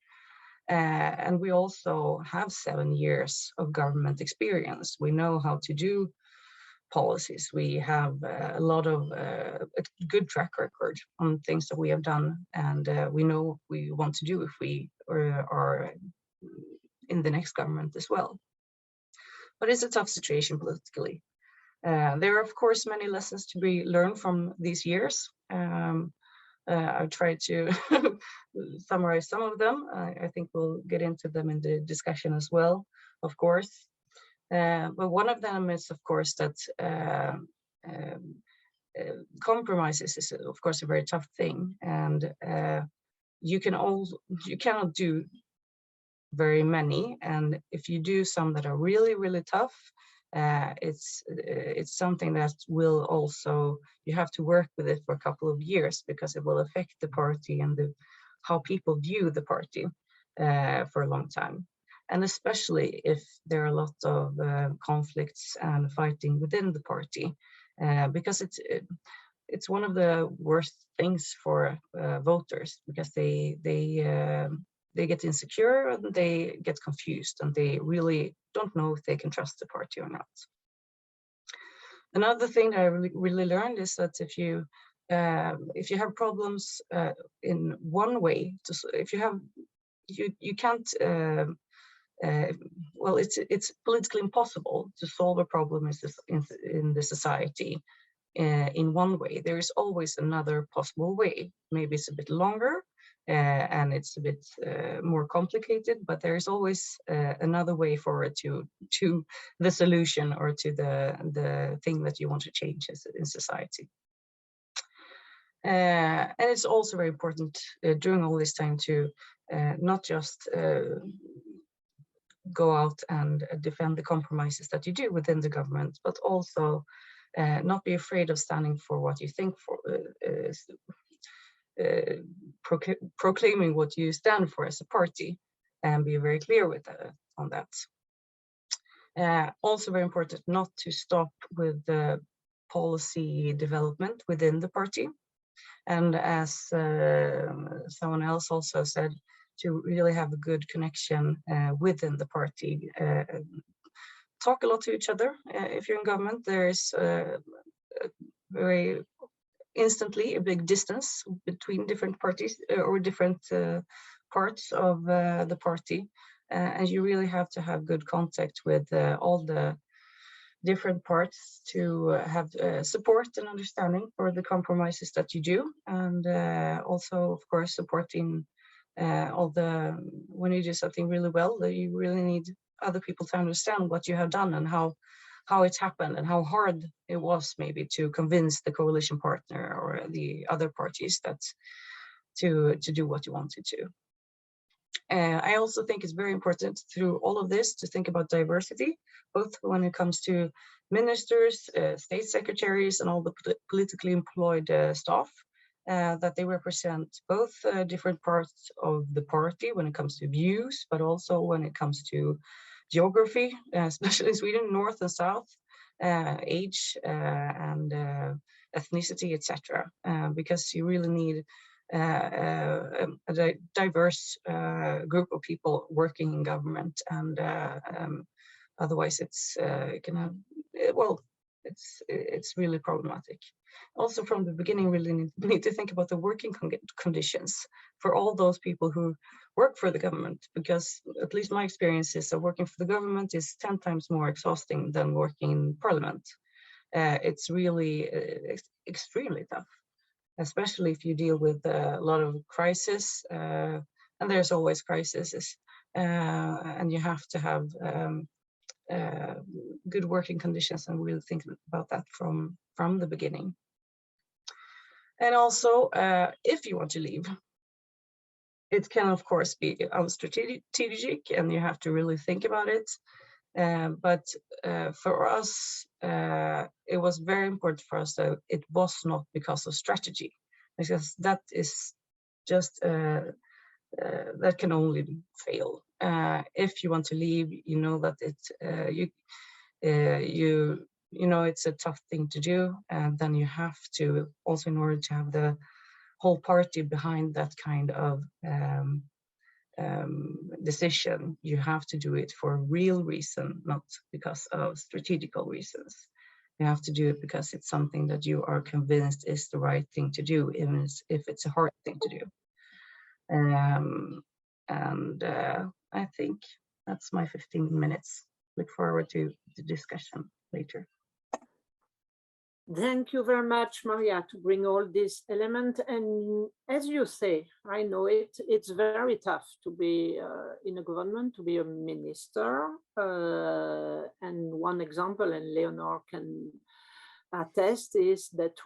And we also have 7 years of government experience. We know how to do policies. We have a lot of a good track record on things that we have done, and we know what we want to do if we are in the next government as well. But it's a tough situation politically. There are, of course, many lessons to be learned from these years. I've tried to summarize some of them. I think we'll get into them in the discussion as well, of course. But one of them is, of course, that compromises is, of course, a very tough thing, and you cannot do very many. And if you do some that are really, really tough, it's something that will also, you have to work with it for a couple of years, because it will affect the party and how people view the party for a long time. And especially if there are a lot of conflicts and fighting within the party, because it's one of the worst things for voters, because they get insecure and they get confused and they really don't know if they can trust the party or not. Another thing that I really learned is that if you have problems in one way, you can't. Well, it's politically impossible to solve a problem in the society in one way. There is always another possible way. Maybe it's a bit longer and it's a bit more complicated, but there is always another way forward to the solution or to the thing that you want to change in society. And it's also very important during all this time to not just go out and defend the compromises that you do within the government, but also not be afraid of standing for what you think for, proclaiming what you stand for as a party, and be very clear with on that. Also very important not to stop with the policy development within the party. And as someone else also said, to really have a good connection within the party. Talk a lot to each other. If you're in government, there is very instantly a big distance between different parties or different parts of the party. And you really have to have good contact with all the different parts to have support and understanding for the compromises that you do. And also, of course, supporting when you do something really well, that you really need other people to understand what you have done and how it happened and how hard it was maybe to convince the coalition partner or the other parties that to do what you wanted to. I also think it's very important through all of this to think about diversity, both when it comes to ministers, state secretaries, and all the politically employed staff. That they represent both different parts of the party when it comes to views, but also when it comes to geography, especially in Sweden, north and south, age and ethnicity, etc. Because you really need a diverse group of people working in government, and otherwise it's really problematic. Also, from the beginning, really need to think about the working conditions for all those people who work for the government, because at least my experience is that working for the government is 10 times more exhausting than working in parliament. It's really extremely tough. especially if you deal with a lot of crisis, and there's always crises, and you have to have good working conditions, and we'll think about that from the beginning. And also, if you want to leave, it can of course be unstrategic, and you have to really think about it. But for us, it was very important for us that it was not because of strategy, because that is just that can only fail. If you want to leave, you know that you know it's a tough thing to do, and then you have to also, in order to have the whole party behind that kind of decision, you have to do it for a real reason, not because of strategical reasons. You have to do it because it's something that you are convinced is the right thing to do, even if it's a hard thing to do. I think that's my 15 minutes. Look forward to the discussion later. Thank you very much, Maria, to bring all these elements. And as you say, I know it's very tough to be in a government, to be a minister. And one example, and Leonor can attest, is that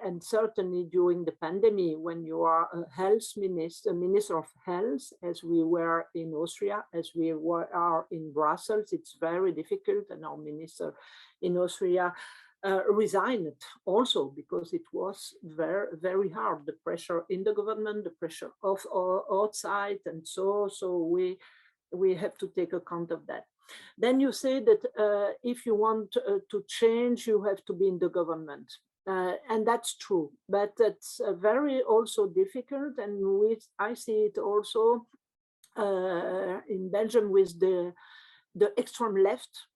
and certainly during the pandemic, when you are a health minister, minister of health, as we were in Austria, as we are in Brussels, it's very difficult. And our minister in Austria resigned also because it was very, very hard. The pressure in the government, the pressure of outside, and so we have to take account of that. Then you say that if you want to change, you have to be in the government. And that's true, but it's very also difficult. And I see it also in Belgium with the extreme left,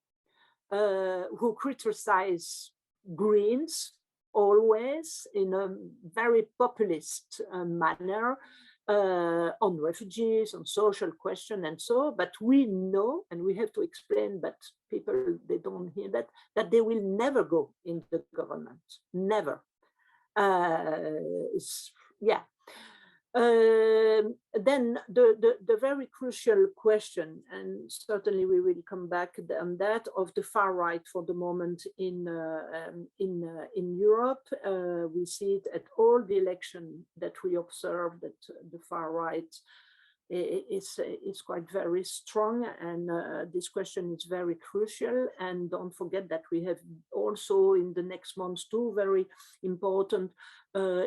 who criticize Greens always in a very populist manner on refugees, on social question, and so. But we know, and we have to explain, but people, they don't hear that they will never go in the government, never. Yeah. Then the very crucial question, and certainly we will come back on that, of the far right for the moment in Europe. We see it at all the election that we observe, that the far right is quite very strong, and this question is very crucial. And don't forget that we have also in the next months 2 very important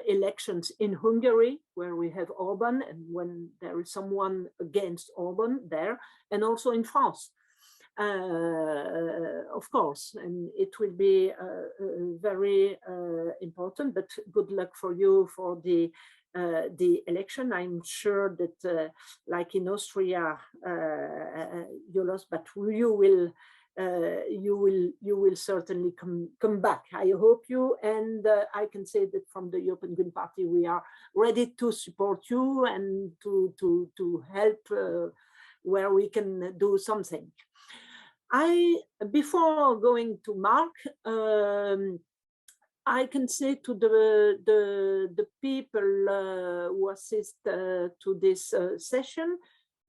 elections in Hungary, where we have Orban, and when there is someone against Orban there, and also in France, of course, and it will be very important. But good luck for you for the election. I'm sure that, like in Austria, you lost, but you will certainly come back. I hope you, and I can say that from the European Green Party, we are ready to support you and to help where we can do something. Before going to Mark, I can say to the people who assist to this session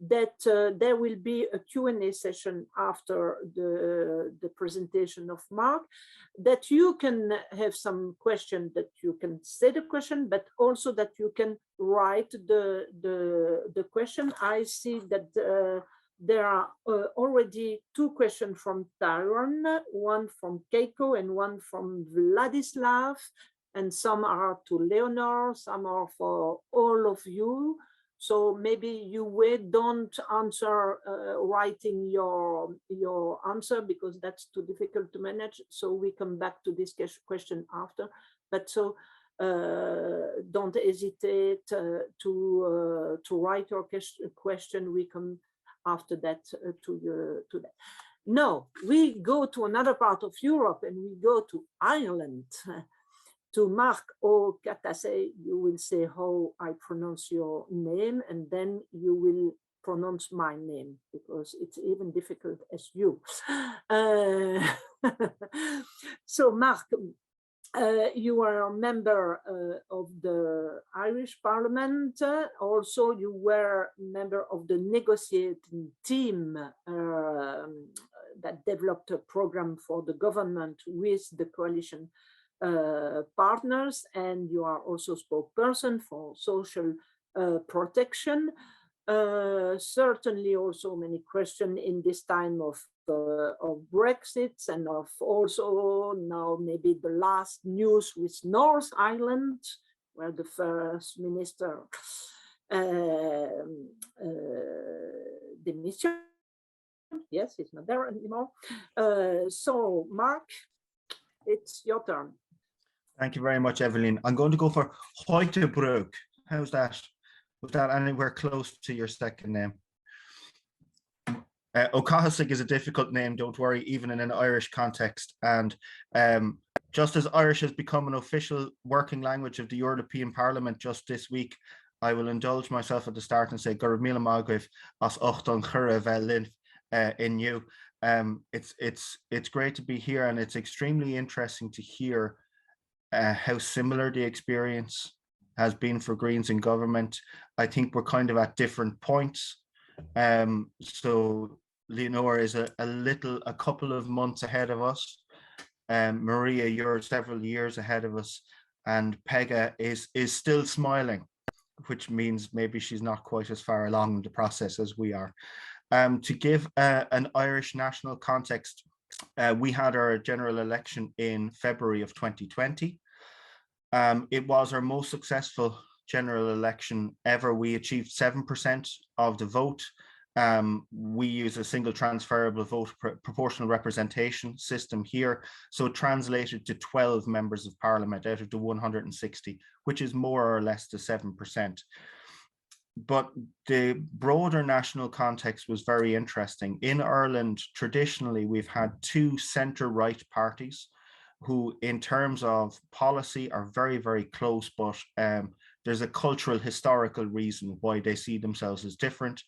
that there will be a Q&A session after the presentation of Mark, that you can have some question, that you can say the question, but also that you can write the question. I see that there are already 2 questions from Tyron, one from Keiko and one from Vladislav, and some are to Leonor, some are for all of you. So maybe you don't answer writing your answer, because that's too difficult to manage. So we come back to this question after. But so don't hesitate to write your question. We come after that to that. No, we go to another part of Europe, and we go to Ireland. To Mark O'Catase, you will say how I pronounce your name, and then you will pronounce my name, because it's even difficult as you. So Mark, You are a member of the Irish Parliament. Also, you were a member of the negotiating team that developed a program for the government with the coalition partners, and you are also spokesperson for social protection. Certainly also many questions in this time of Brexit, and of also now maybe the last news with North Ireland, where the first minister demission. Yes, he's not there anymore. So Mark, it's your turn. Thank you very much, Evelyn. I'm going to go for Hoytebroek. How's that? Was that anywhere close to your second name? O'Cahasig is a difficult name, don't worry, even in an Irish context. And just as Irish has become an official working language of the European Parliament just this week, I will indulge myself at the start and say Gurb Mila Magwif as Ochton Chura in you. It's great to be here, and it's extremely interesting to hear how similar the experience has been for Greens in government. I think we're kind of at different points. So Leonora is a couple of months ahead of us. Maria, you're several years ahead of us, and Pega is still smiling, which means maybe she's not quite as far along in the process as we are. To give an Irish national context, we had our general election in February of 2020. It was our most successful general election ever. We achieved 7% of the vote. We use a single transferable vote proportional representation system here. So it translated to 12 members of parliament out of the 160, which is more or less the 7%. But the broader national context was very interesting. In Ireland, traditionally, we've had two centre-right parties who, in terms of policy, are very, very close, but there's a cultural, historical reason why they see themselves as different.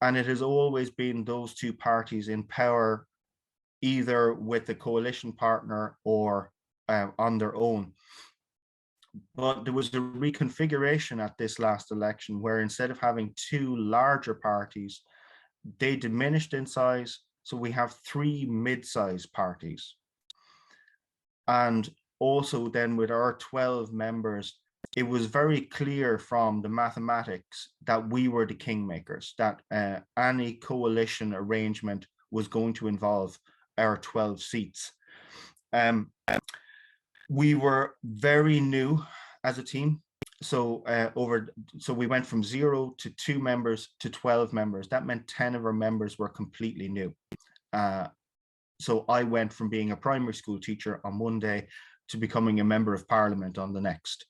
And it has always been those two parties in power, either with a coalition partner or on their own. But there was a reconfiguration at this last election where instead of having two larger parties, they diminished in size. So we have three mid-sized parties. And also then with our 12 members, it was very clear from the mathematics that we were the kingmakers, that any coalition arrangement was going to involve our 12 seats. We were very new as a team. So we went from 0 to 2 members to 12 members. That meant 10 of our members were completely new. So I went from being a primary school teacher on one day to becoming a member of parliament on the next.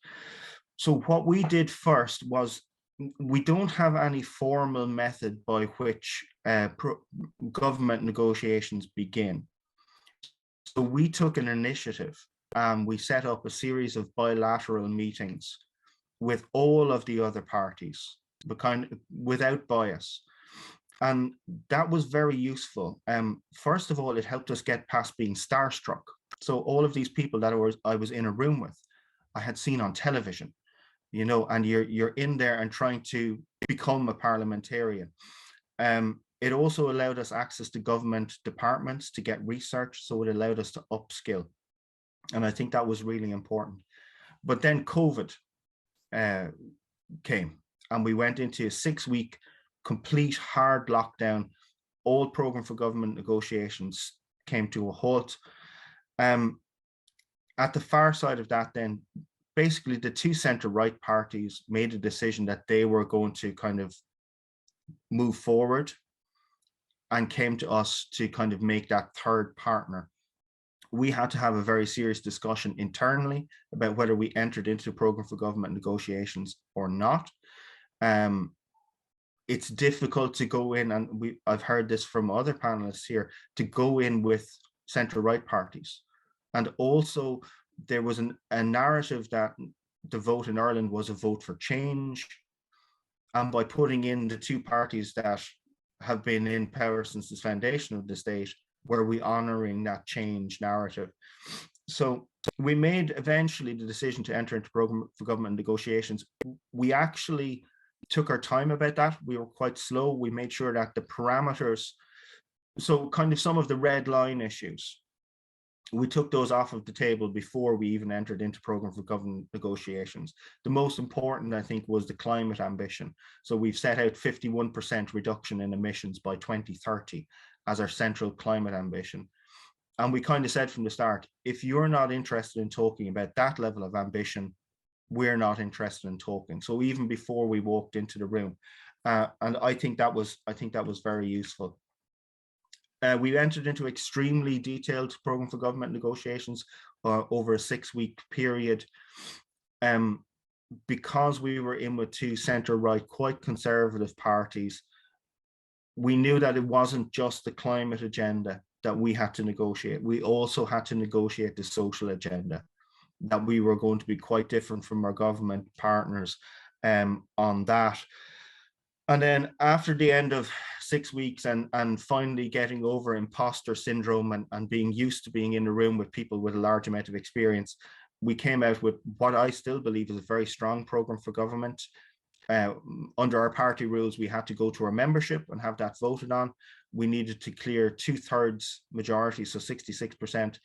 So what we did first was, we don't have any formal method by which government negotiations begin. So we took an initiative and we set up a series of bilateral meetings with all of the other parties, but without bias. And that was very useful. First of all, it helped us get past being starstruck. So all of these people that I was in a room with, I had seen on television, you know, and you're in there and trying to become a parliamentarian. It also allowed us access to government departments to get research. So it allowed us to upskill. And I think that was really important. But then COVID came and we went into a 6-week complete hard lockdown. All program for government negotiations came to a halt. At the far side of that, then basically the two centre-right parties made a decision that they were going to kind of move forward and came to us to kind of make that third partner. We had to have a very serious discussion internally about whether we entered into the program for government negotiations or not. It's difficult to go in, and I've heard this from other panelists here, to go in with centre-right parties. And also there was a narrative that the vote in Ireland was a vote for change. And by putting in the two parties that have been in power since the foundation of the state, were we honouring that change narrative? So we made eventually the decision to enter into program for government negotiations. We actually took our time about that. We were quite slow. We made sure that the parameters, so kind of some of the red line issues, we took those off of the table before we even entered into program for government negotiations. The most important, I think, was the climate ambition. So we've set out 51% reduction in emissions by 2030 as our central climate ambition. And we kind of said from the start, if you're not interested in talking about that level of ambition, we're not interested in talking. So even before we walked into the room, and I think that was very useful. We entered into extremely detailed program for government negotiations over a 6-week period. Because we were in with two centre-right, quite conservative parties, we knew that it wasn't just the climate agenda that we had to negotiate. We also had to negotiate the social agenda, that we were going to be quite different from our government partners on that. And then after the end of 6 weeks and finally getting over imposter syndrome and being used to being in a room with people with a large amount of experience, we came out with what I still believe is a very strong program for government. Under our party rules, we had to go to our membership and have that voted on. We needed to clear 2/3 majority, so 66%.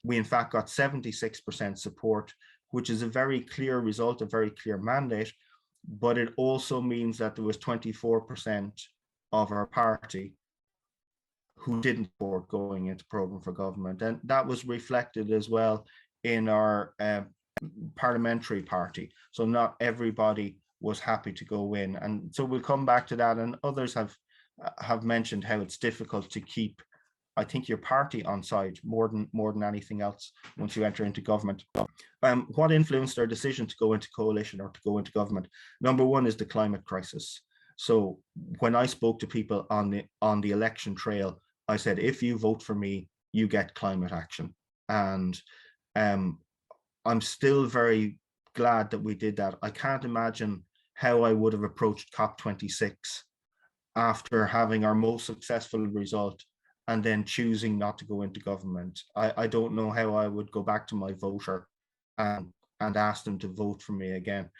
We in fact got 76% support, which is a very clear result, a very clear mandate. But it also means that there was 24% of our party who didn't support going into program for government. And that was reflected as well in our parliamentary party. So not everybody was happy to go in. And so we'll come back to that. And others have mentioned how it's difficult to keep, I think, your party on side more than anything else once you enter into government. What influenced our decision to go into coalition or to go into government? Number one is the climate crisis. So when I spoke to people on the election trail, I said, if you vote for me, you get climate action. And I'm still very glad that we did that. I can't imagine how I would have approached COP26 after having our most successful result and then choosing not to go into government. I don't know how I would go back to my voter and ask them to vote for me again.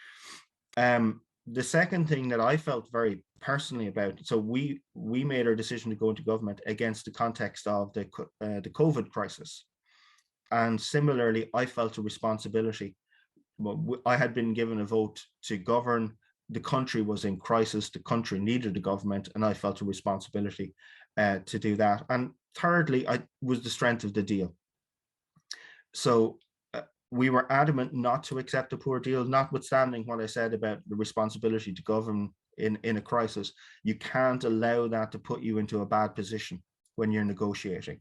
The second thing that I felt very personally about, so we made our decision to go into government against the context of the COVID crisis. And similarly, I felt a responsibility. I had been given a vote to govern. The country was in crisis. The country needed a government, and I felt a responsibility to do that. And thirdly, was the strength of the deal. So we were adamant not to accept a poor deal, notwithstanding what I said about the responsibility to govern in a crisis. You can't allow that to put you into a bad position when you're negotiating.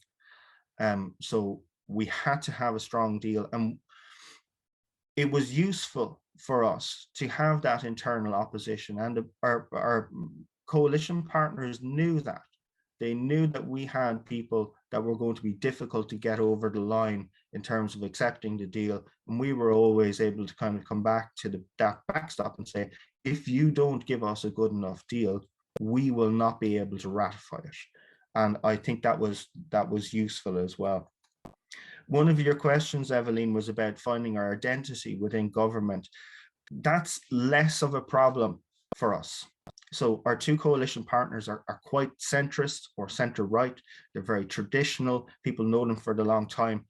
So we had to have a strong deal, and it was useful for us to have that internal opposition, and our coalition partners knew that. They knew that we had people that were going to be difficult to get over the line in terms of accepting the deal. And we were always able to kind of come back to that backstop and say, if you don't give us a good enough deal, we will not be able to ratify it. And I think that was useful as well. One of your questions, Evelyn, was about finding our identity within government. That's less of a problem for us. So our two coalition partners are quite centrist or centre-right. They're very traditional. People know them for the long time.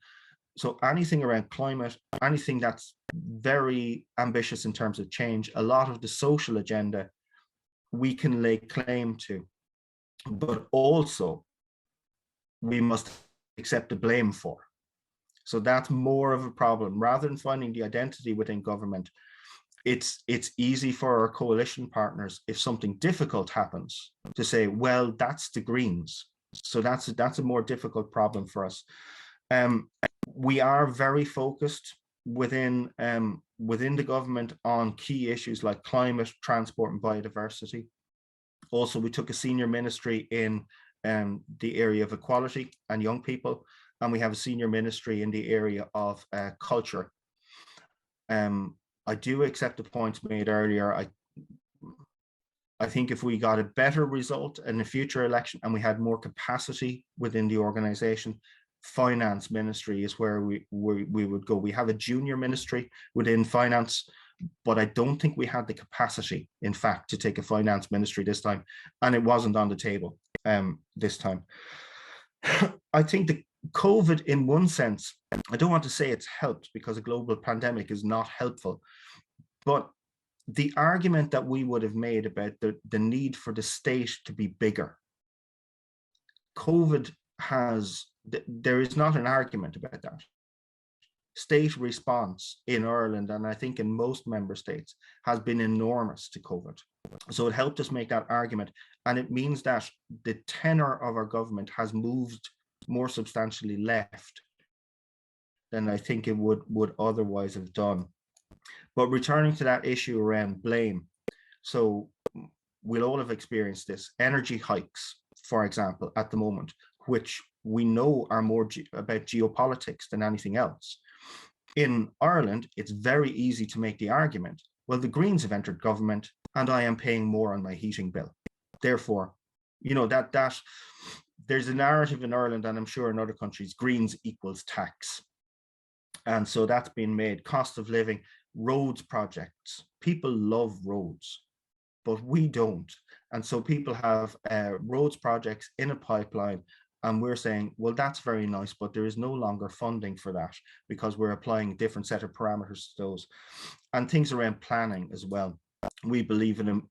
So anything around climate, anything that's very ambitious in terms of change, a lot of the social agenda, we can lay claim to. But also, we must accept the blame for. So that's more of a problem. Rather than finding the identity within government, it's easy for our coalition partners, if something difficult happens, to say, well, that's the Greens. So that's a more difficult problem for us. We are very focused within the government on key issues like climate, transport, and biodiversity. Also, we took a senior ministry in the area of equality and young people, and we have a senior ministry in the area of culture. I do accept the points made earlier. I think if we got a better result in a future election and we had more capacity within the organization, finance ministry is where we would go. We have a junior ministry within finance, but I don't think we had the capacity, in fact, to take a finance ministry this time, and it wasn't on the table this time. I think the COVID, in one sense, I don't want to say it's helped, because a global pandemic is not helpful, but the argument that we would have made about the need for the state to be bigger, COVID has, there is not an argument about that. State response in Ireland, and I think in most member states, has been enormous to COVID. So it helped us make that argument. And it means that the tenor of our government has moved more substantially left than I think it would otherwise have done. But returning to that issue around blame, so we'll all have experienced this. Energy hikes, for example, at the moment, which we know are more about geopolitics than anything else. In Ireland, it's very easy to make the argument, well, the Greens have entered government and I am paying more on my heating bill. Therefore, you know, that there's a narrative in Ireland, and I'm sure in other countries, Greens equals tax. And so that's been made. Cost of living, roads projects. People love roads, but we don't. And so people have roads projects in a pipeline, and we're saying, well, that's very nice, but there is no longer funding for that because we're applying a different set of parameters to those. And things around planning as well. We believe in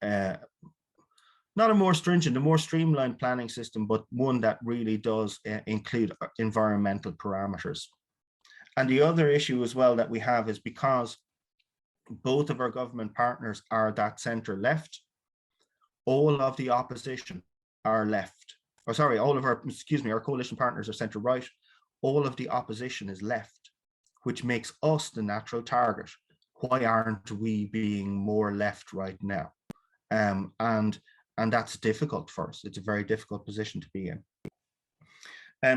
not a more stringent, a more streamlined planning system, but one that really does include environmental parameters. And the other issue as well that we have is, because both of our government partners are that centre left, all of the opposition are left. Or sorry, all of our, our coalition partners are centre right. All of the opposition is left, which makes us the natural target. Why aren't we being more left right now? And that's difficult for us. It's a very difficult position to be in.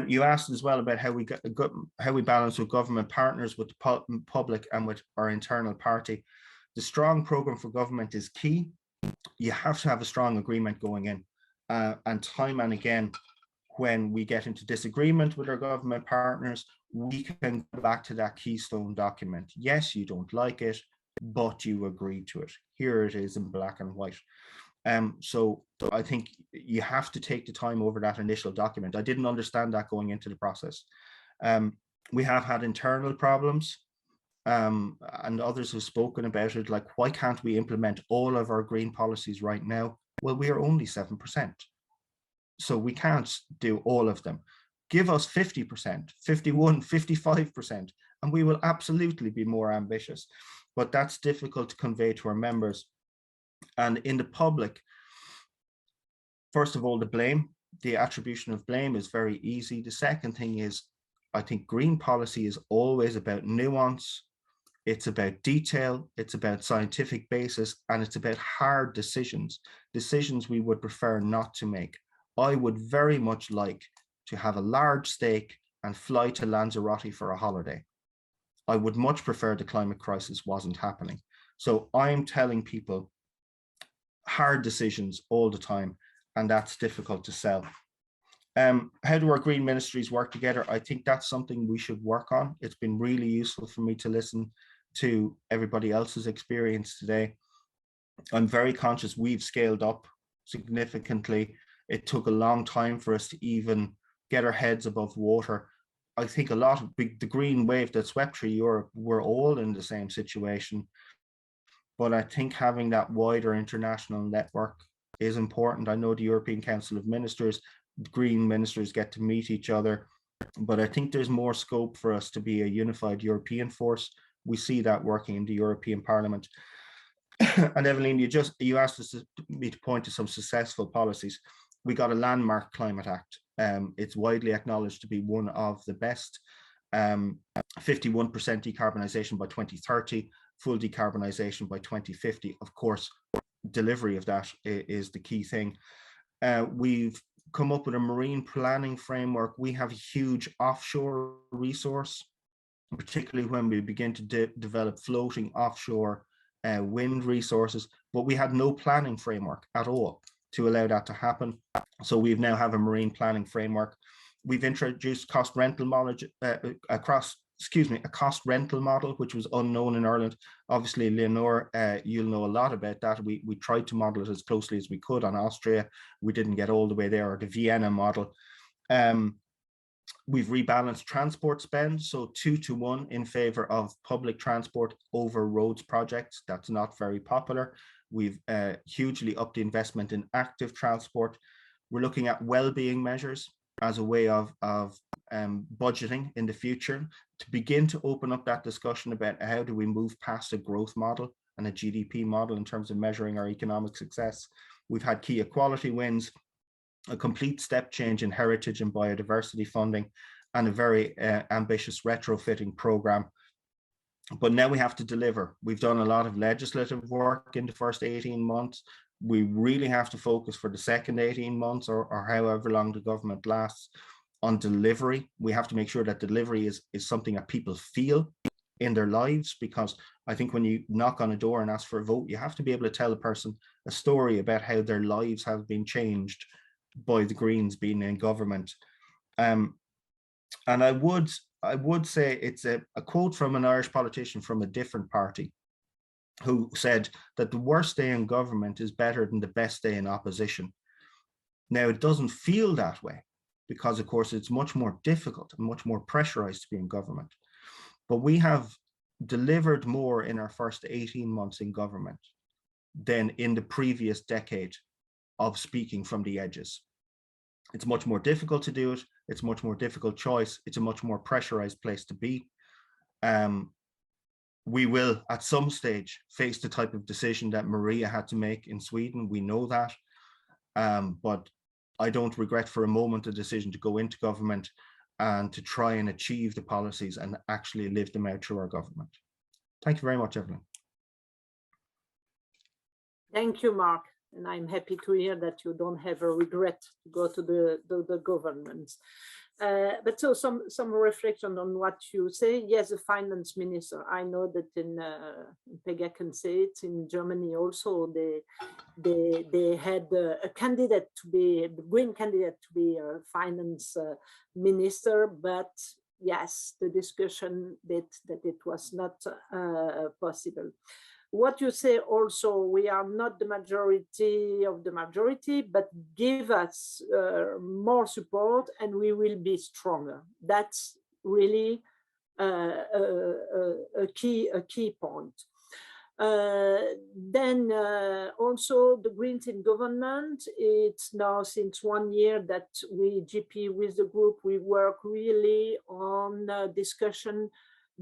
You asked as well about how we balance with government partners, with the public, and with our internal party. The strong programme for government is key. You have to have a strong agreement going in. And time and again, when we get into disagreement with our government partners, we can go back to that keystone document. Yes, you don't like it, but you agreed to it. Here it is in black and white. So I think you have to take the time over that initial document. I didn't understand that going into the process. We have had internal problems, and others have spoken about it, like, why can't we implement all of our green policies right now? Well, we are only 7%. So we can't do all of them. Give us 50%, 51, 55%, and we will absolutely be more ambitious. But that's difficult to convey to our members. And in the public, first of all, the attribution of blame is very easy. The second thing is, I think green policy is always about nuance. It's about detail, it's about scientific basis, and it's about hard decisions we would prefer not to make. I would very much like to have a large steak and fly to Lanzarote for a holiday. I would much prefer the climate crisis wasn't happening. So I'm telling people hard decisions all the time, and that's difficult to sell. How do our green ministries work together? I think that's something we should work on. It's been really useful for me to listen to everybody else's experience today. I'm very conscious we've scaled up significantly. It took a long time for us to even get our heads above water. I think a lot of the green wave that swept through Europe, we're all in the same situation. But I think having that wider international network is important. I know the European Council of Ministers, green ministers get to meet each other, but I think there's more scope for us to be a unified European force. We see that working in the European Parliament. And Evelyn, you asked me to point to some successful policies. We got a landmark climate act. It's widely acknowledged to be one of the best. 51% decarbonisation by 2030, full decarbonisation by 2050. Of course, delivery of that is the key thing. We've come up with a marine planning framework. We have a huge offshore resource, particularly when we begin to develop floating offshore wind resources, but we had no planning framework at all to allow that to happen. So we now have a marine planning framework. We've introduced cost rental model a cost rental model, which was unknown in Ireland. Obviously, Leonore, you'll know a lot about that. We tried to model it as closely as we could on Austria. We didn't get all the way there, or the Vienna model. We've rebalanced transport spend, so 2-to-1 in favor of public transport over roads projects. That's not very popular. We've hugely upped the investment in active transport. We're looking at well-being measures as a way of budgeting in the future to begin to open up that discussion about how do we move past a growth model and a GDP model in terms of measuring our economic success. We've had key equality wins, a complete step change in heritage and biodiversity funding, and a very ambitious retrofitting program. But now we have to deliver. We've done a lot of legislative work in the first 18 months. We really have to focus for the second 18 months or however long the government lasts on delivery. We have to make sure that delivery is something that people feel in their lives, because I think when you knock on a door and ask for a vote, you have to be able to tell a person a story about how their lives have been changed by the Greens being in government. And I would say it's a quote from an Irish politician from a different party who said that the worst day in government is better than the best day in opposition. Now, it doesn't feel that way because, of course, it's much more difficult and much more pressurized to be in government. But we have delivered more in our first 18 months in government than in the previous decade of speaking from the edges. It's much more difficult to do it. It's a much more difficult choice. It's a much more pressurized place to be. We will at some stage face the type of decision that Maria had to make in Sweden. We know that. But I don't regret for a moment the decision to go into government and to try and achieve the policies and actually live them out through our government. Thank you very much, Evelyn. Thank you, Mark. And I'm happy to hear that you don't have a regret to go to the government. But so some reflection on what you say. Yes, the finance minister. I know that in Pega can say it, in Germany also they had a candidate to be the Green candidate to be a finance minister, but yes, the discussion that it was not possible. What you say also, we are not the majority of the majority, but give us more support and we will be stronger. That's really a key point. Then also the Greens in government, it's now since 1 year that we, GP with the group, we work really on discussion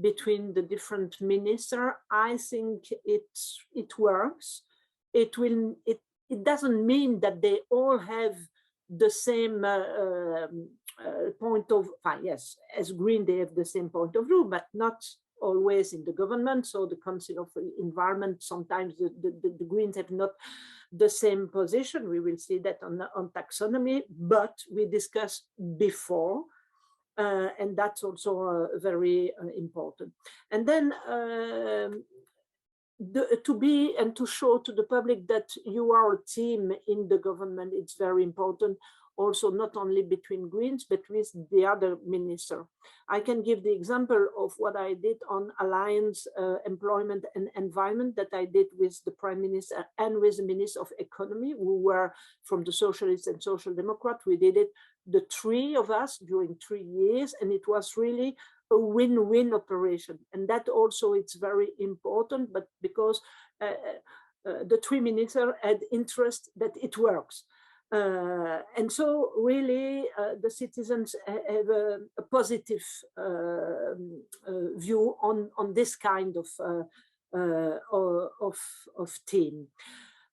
between the different ministers. I think it works. It doesn't mean that they all have the same point of, yes, as Green they have the same point of view, but not always in the government. So the Council of Environment, sometimes the Greens have not the same position. We will see that on taxonomy, but we discussed before. And that's also very important. And then to show to the public that you are a team in the government, it's very important. Also, not only between Greens, but with the other minister. I can give the example of what I did on Alliance, Employment and Environment that I did with the Prime Minister and with the Minister of Economy, who were from the Socialists and Social Democrats. We did it, the three of us, during 3 years, and it was really a win-win operation. And that also it's very important, but because the three ministers had interest that it works. And so really the citizens have a positive view on this kind of team.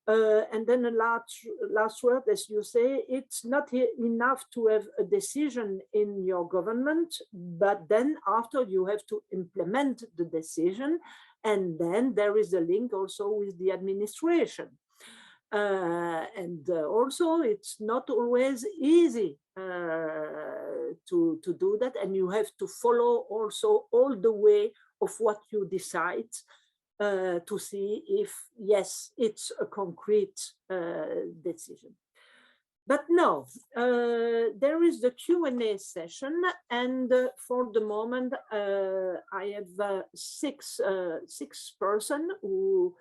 And then a last word, as you say, it's not enough to have a decision in your government, but then after you have to implement the decision, and then there is a link also with the administration. And also it's not always easy to do that, and you have to follow also all the way of what you decide to see if yes, it's a concrete decision. But no, there is the Q&A session, and for the moment, I have six persons who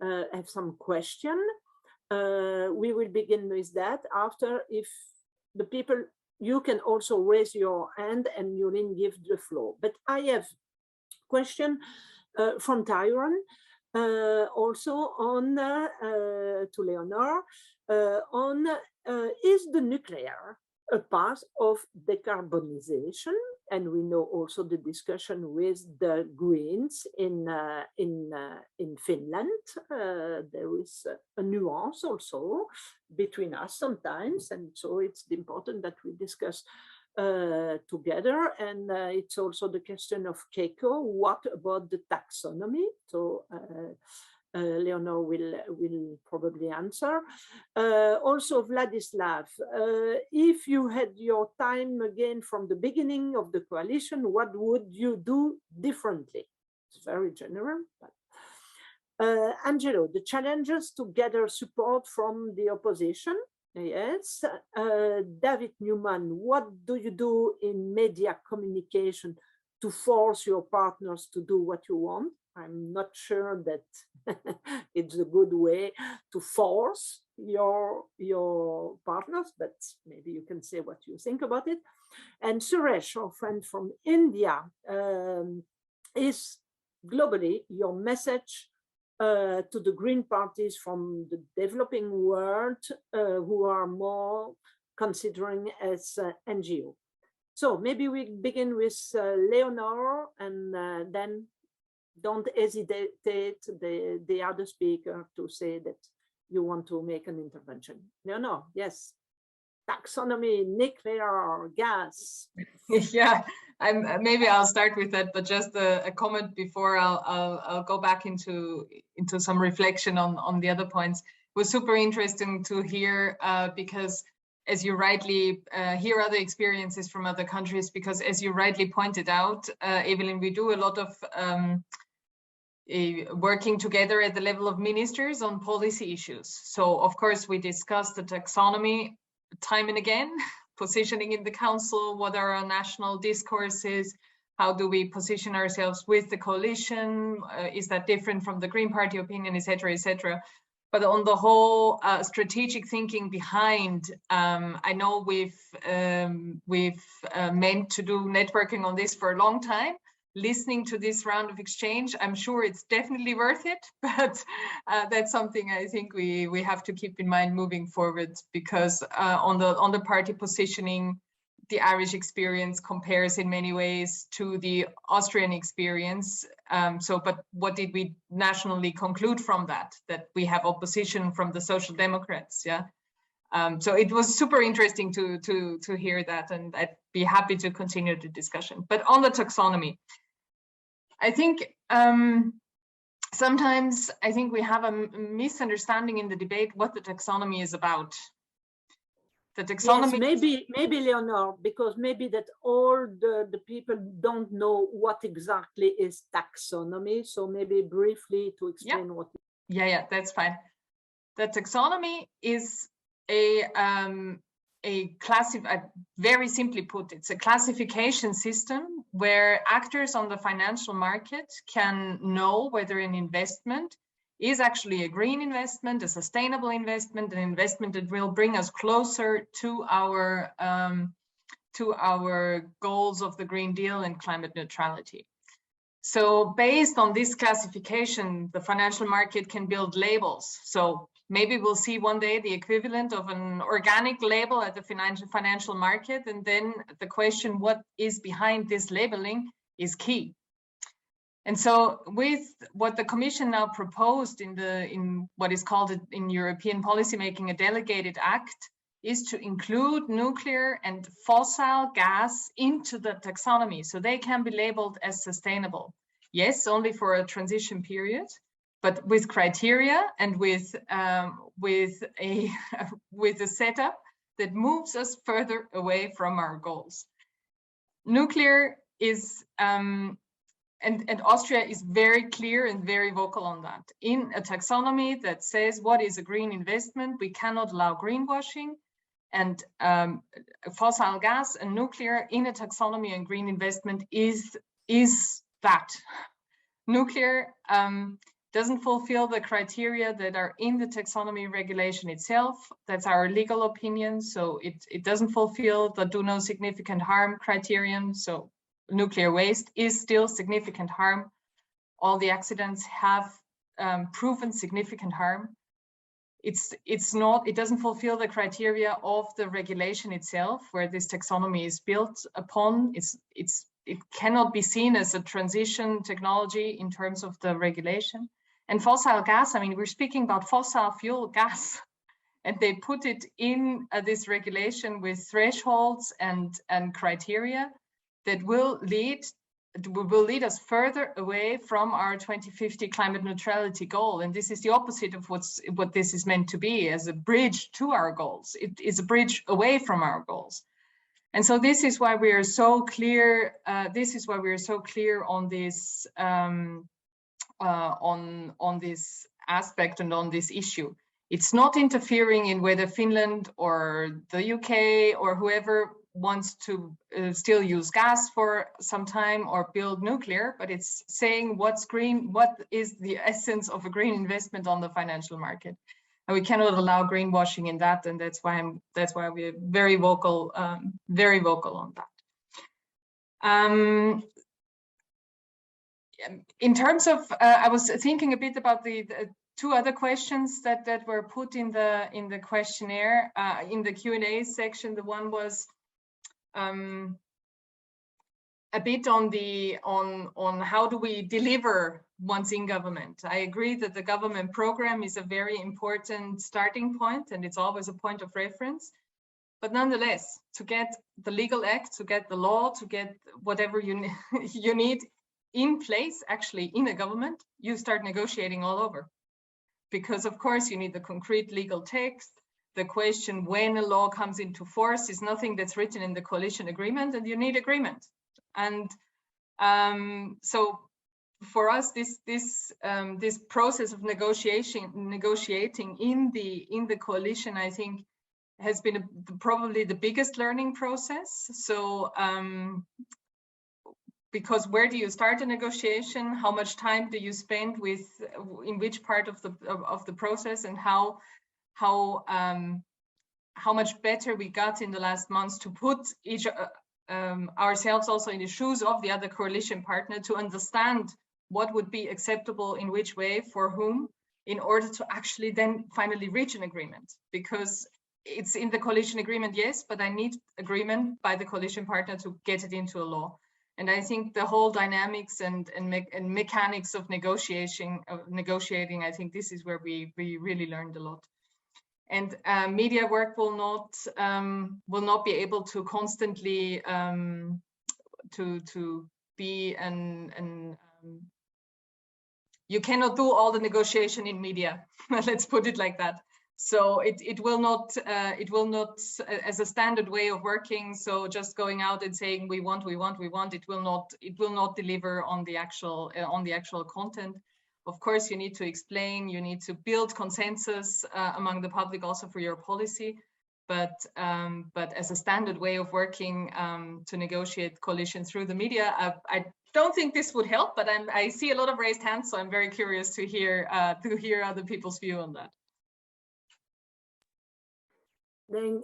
have some question. We will begin with that. After, if the people, you can also raise your hand and you will give the floor. But I have question from Tyron, also on to Leonor, on is the nuclear a part of decarbonization? And we know also the discussion with the Greens in Finland. There is a nuance also between us sometimes, and so it's important that we discuss together. And it's also the question of Keiko, what about the taxonomy? So Leonor will probably answer. Also Vladislav, if you had your time again from the beginning of the coalition, what would you do differently? It's very general. But Angelo, the challenges to gather support from the opposition. Yes. David Newman, what do you do in media communication to force your partners to do what you want? I'm not sure that it's a good way to force your partners, but maybe you can say what you think about it. And Suresh, our friend from India, is globally your message to the Green parties from the developing world who are more considering as NGO. So maybe we begin with Leonor, and then don't hesitate the other speaker to say that you want to make an intervention. Leonor, yes. Taxonomy, nuclear, gas. Yeah, maybe I'll start with that, but just a comment before I'll go back into some reflection on the other points. It was super interesting to hear because as you rightly hear other experiences from other countries, because as you rightly pointed out, Evelyn, we do a lot of working together at the level of ministers on policy issues. So of course we discussed the taxonomy time and again, positioning in the council, what are our national discourses, how do we position ourselves with the coalition, is that different from the Green Party opinion, etc., etc. But on the whole strategic thinking behind, I know we've meant to do networking on this for a long time. Listening to this round of exchange, I'm sure it's definitely worth it, but that's something I think we have to keep in mind moving forward, because on the party positioning, the Irish experience compares in many ways to the Austrian experience. But what did we nationally conclude from that? That we have opposition from the Social Democrats, yeah. So it was super interesting to hear that, and I'd be happy to continue the discussion. But on the taxonomy, I think sometimes I think we have a misunderstanding in the debate what the taxonomy is about. The taxonomy. Yes, maybe Leonor, because maybe that all the people don't know what exactly is taxonomy. So maybe briefly to explain what. Yeah, that's fine. The taxonomy is very simply put, it's a classification system where actors on the financial market can know whether an investment is actually a green investment, a sustainable investment, an investment that will bring us closer to our goals of the Green Deal and climate neutrality. So based on this classification, the financial market can build labels. So maybe we'll see one day the equivalent of an organic label at the financial market. And then the question, what is behind this labeling, is key. And so with what the Commission now proposed in what is called in European policymaking a delegated act, is to include nuclear and fossil gas into the taxonomy, so they can be labeled as sustainable. Yes, only for a transition period, but with criteria and with a setup that moves us further away from our goals. Nuclear is, and Austria is very clear and very vocal on that. In a taxonomy that says what is a green investment, we cannot allow greenwashing. And fossil gas and nuclear in a taxonomy and green investment is that. Nuclear doesn't fulfill the criteria that are in the taxonomy regulation itself. That's our legal opinion. So it doesn't fulfill the do no significant harm criterion. So nuclear waste is still significant harm. All the accidents have proven significant harm. It doesn't fulfill the criteria of the regulation itself, where this taxonomy is built upon. It cannot be seen as a transition technology in terms of the regulation. And fossil gas, I mean, we're speaking about fossil fuel gas, and they put it in this regulation with thresholds and criteria that will lead us further away from our 2050 climate neutrality goal. And this is the opposite of what this is meant to be, as a bridge to our goals. It is a bridge away from our goals. And so this is why we are so clear. This is why we are so clear on this on this aspect and on this issue. It's not interfering in whether Finland or the UK or whoever wants to still use gas for some time or build nuclear, but it's saying what's green, what is the essence of a green investment on the financial market. And we cannot allow greenwashing in that, and that's why we're very vocal on that. In terms of, I was thinking a bit about the two other questions that were put in the questionnaire, in the Q&A section. The one was a bit on how do we deliver once in government. I agree that the government program is a very important starting point, and it's always a point of reference. But nonetheless, to get the legal act, to get the law, to get whatever you need in place, actually in a government, you start negotiating all over. Because of course you need the concrete legal text. The question when a law comes into force is nothing that's written in the coalition agreement, and you need agreement. And so for us, this process of negotiating in the coalition, I think, has been probably the biggest learning process. So because where do you start a negotiation? How much time do you spend in which part of the process, and how much better we got in the last months to put ourselves also in the shoes of the other coalition partner, to understand what would be acceptable in which way for whom, in order to actually then finally reach an agreement. Because it's in the coalition agreement, yes, but I need agreement by the coalition partner to get it into a law. And I think the whole dynamics and mechanics of negotiating, I think this is where we really learned a lot. And media work will not be able to constantly to be you cannot do all the negotiation in media. Let's put it like that. So it will not as a standard way of working. So just going out and saying we want, it will not deliver on the actual content. Of course, you need to explain, you need to build consensus among the public also for your policy. But as a standard way of working to negotiate coalition through the media, I don't think this would help. But I see a lot of raised hands, so I'm very curious to hear other people's view on that.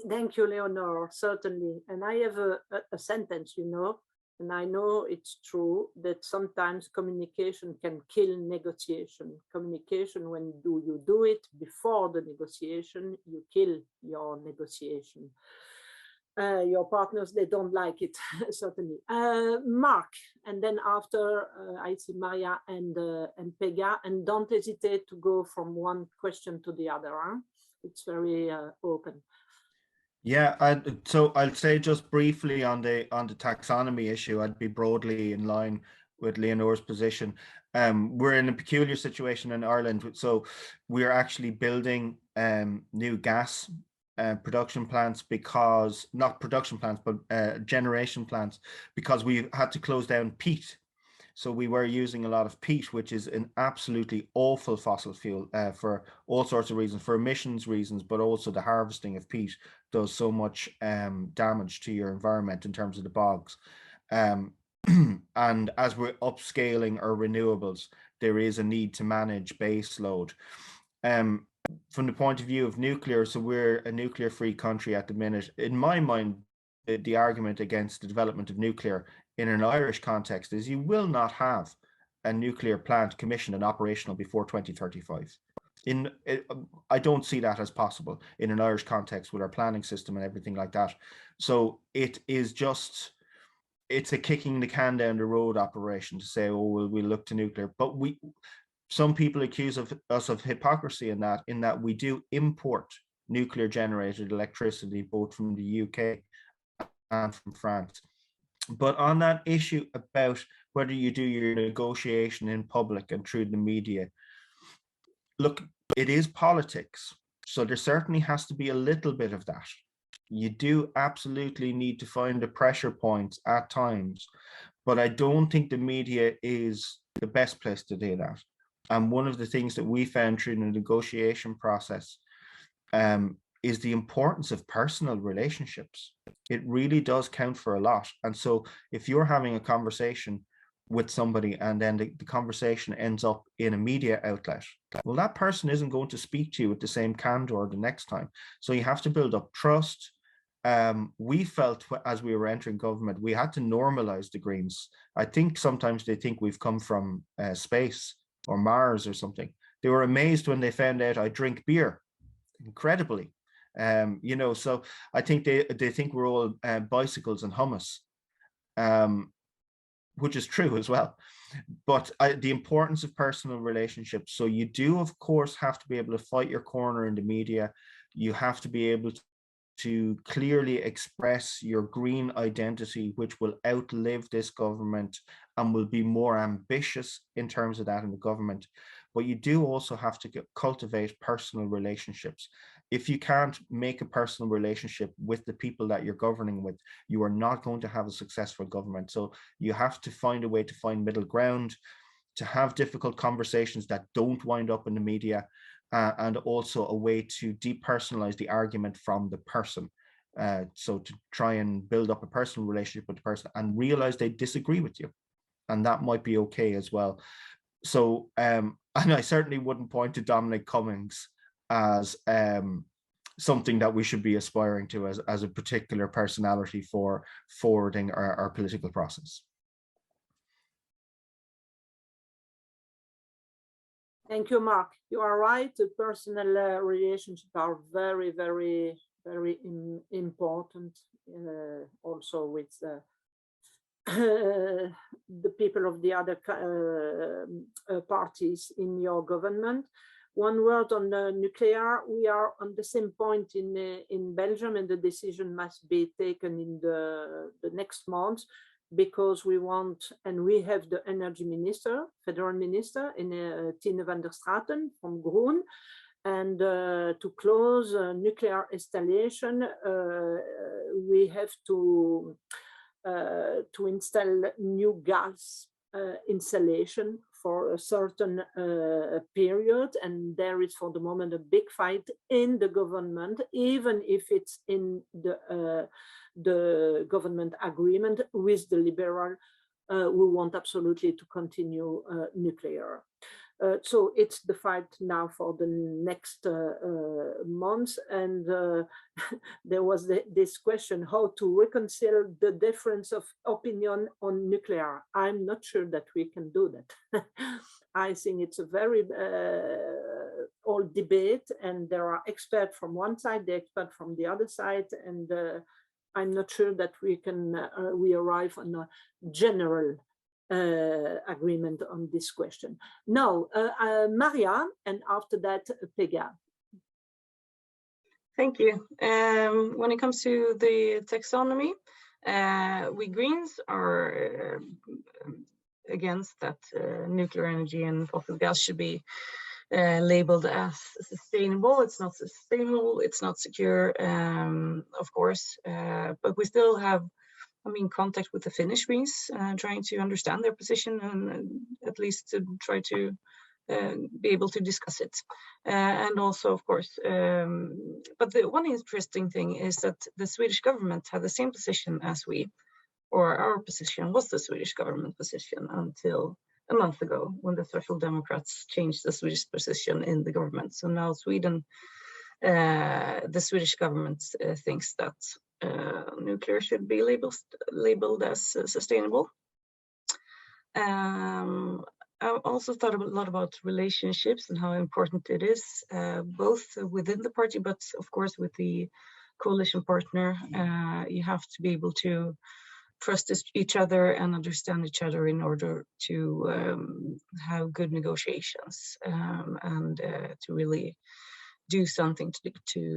Thank you, Leonor, certainly. And I have a sentence, and I know it's true that sometimes communication can kill negotiation. Communication, when you do it before the negotiation, you kill your negotiation. Your partners, they don't like it, certainly. Mark, and then after I see Maria and Pega, and don't hesitate to go from one question to the other. It's very open. Yeah, so I'll say just briefly on the taxonomy issue, I'd be broadly in line with Leonor's position. We're in a peculiar situation in Ireland, so we're actually building new gas production plants, because not production plants, but generation plants, because we had to close down peat. So we were using a lot of peat, which is an absolutely awful fossil fuel for all sorts of reasons, for emissions reasons, but also the harvesting of peat does so much damage to your environment in terms of the bogs. And as we're upscaling our renewables, there is a need to manage base load. From the point of view of nuclear, so we're a nuclear-free country at the minute. In my mind, the argument against the development of nuclear in an Irish context is you will not have a nuclear plant commissioned and operational before 2035. I don't see that as possible in an Irish context with our planning system and everything like that. So it is just, it's a kicking the can down the road operation to say, oh, we'll look to nuclear. But some people accuse us of hypocrisy in that we do import nuclear generated electricity both from the UK and from France. But on that issue about whether you do your negotiation in public and through the media, look, it is politics. So there certainly has to be a little bit of that. You do absolutely need to find the pressure points at times, but I don't think the media is the best place to do that. And one of the things that we found through the negotiation process is the importance of personal relationships. It really does count for a lot. And so if you're having a conversation with somebody and then the conversation ends up in a media outlet, well, that person isn't going to speak to you with the same candor the next time. So you have to build up trust. We felt as we were entering government, we had to normalize the Greens. I think sometimes they think we've come from space or Mars or something. They were amazed when they found out I drink beer, incredibly. You know, so I think they think we're all bicycles and hummus, which is true as well. But the importance of personal relationships. So you do, of course, have to be able to fight your corner in the media. You have to be able to clearly express your green identity, which will outlive this government and will be more ambitious in terms of that in the government. But you do also have to cultivate personal relationships. If you can't make a personal relationship with the people that you're governing with, you are not going to have a successful government. So you have to find a way to find middle ground, to have difficult conversations that don't wind up in the media, and also a way to depersonalize the argument from the person. So to try and build up a personal relationship with the person and realize they disagree with you. And that might be okay as well. So, and I certainly wouldn't point to Dominic Cummings as something that we should be aspiring to as a particular personality for forwarding our political process. Thank you, Mark. You are right. The personal relationships are very, very, very important. Also with the people of the other parties in your government. One word on the nuclear. We are on the same point in Belgium, and the decision must be taken in the next month, because we want, and we have the energy minister, federal minister, in Tine van der Straten from Groen, and to close nuclear installation, we have to install new gas installation for a certain period, and there is for the moment a big fight in the government, even if it's in the government agreement with the liberal, who want absolutely to continue nuclear. So it's the fight now for the next months, and there was this question how to reconcile the difference of opinion on nuclear. I'm not sure that we can do that. I think it's a very old debate, and there are experts from one side, the expert from the other side, and I'm not sure that we can we arrive on a general agreement on this question. Now, Maria, and after that, Pega. Thank you. When it comes to the taxonomy, we Greens are against that nuclear energy and fossil gas should be labeled as sustainable. It's not sustainable, it's not secure, of course, but we still have I'm in contact with the Finnish Greens, trying to understand their position and at least to try to be able to discuss it. And also, of course, but the one interesting thing is that the Swedish government had the same position as we, or our position was the Swedish government position until a month ago when the Social Democrats changed the Swedish position in the government. So now Sweden, the Swedish government thinks that nuclear should be labeled as sustainable. I also thought a lot about relationships and how important it is, both within the party, but of course with the coalition partner. You have to be able to trust each other and understand each other in order to have good negotiations and to really do something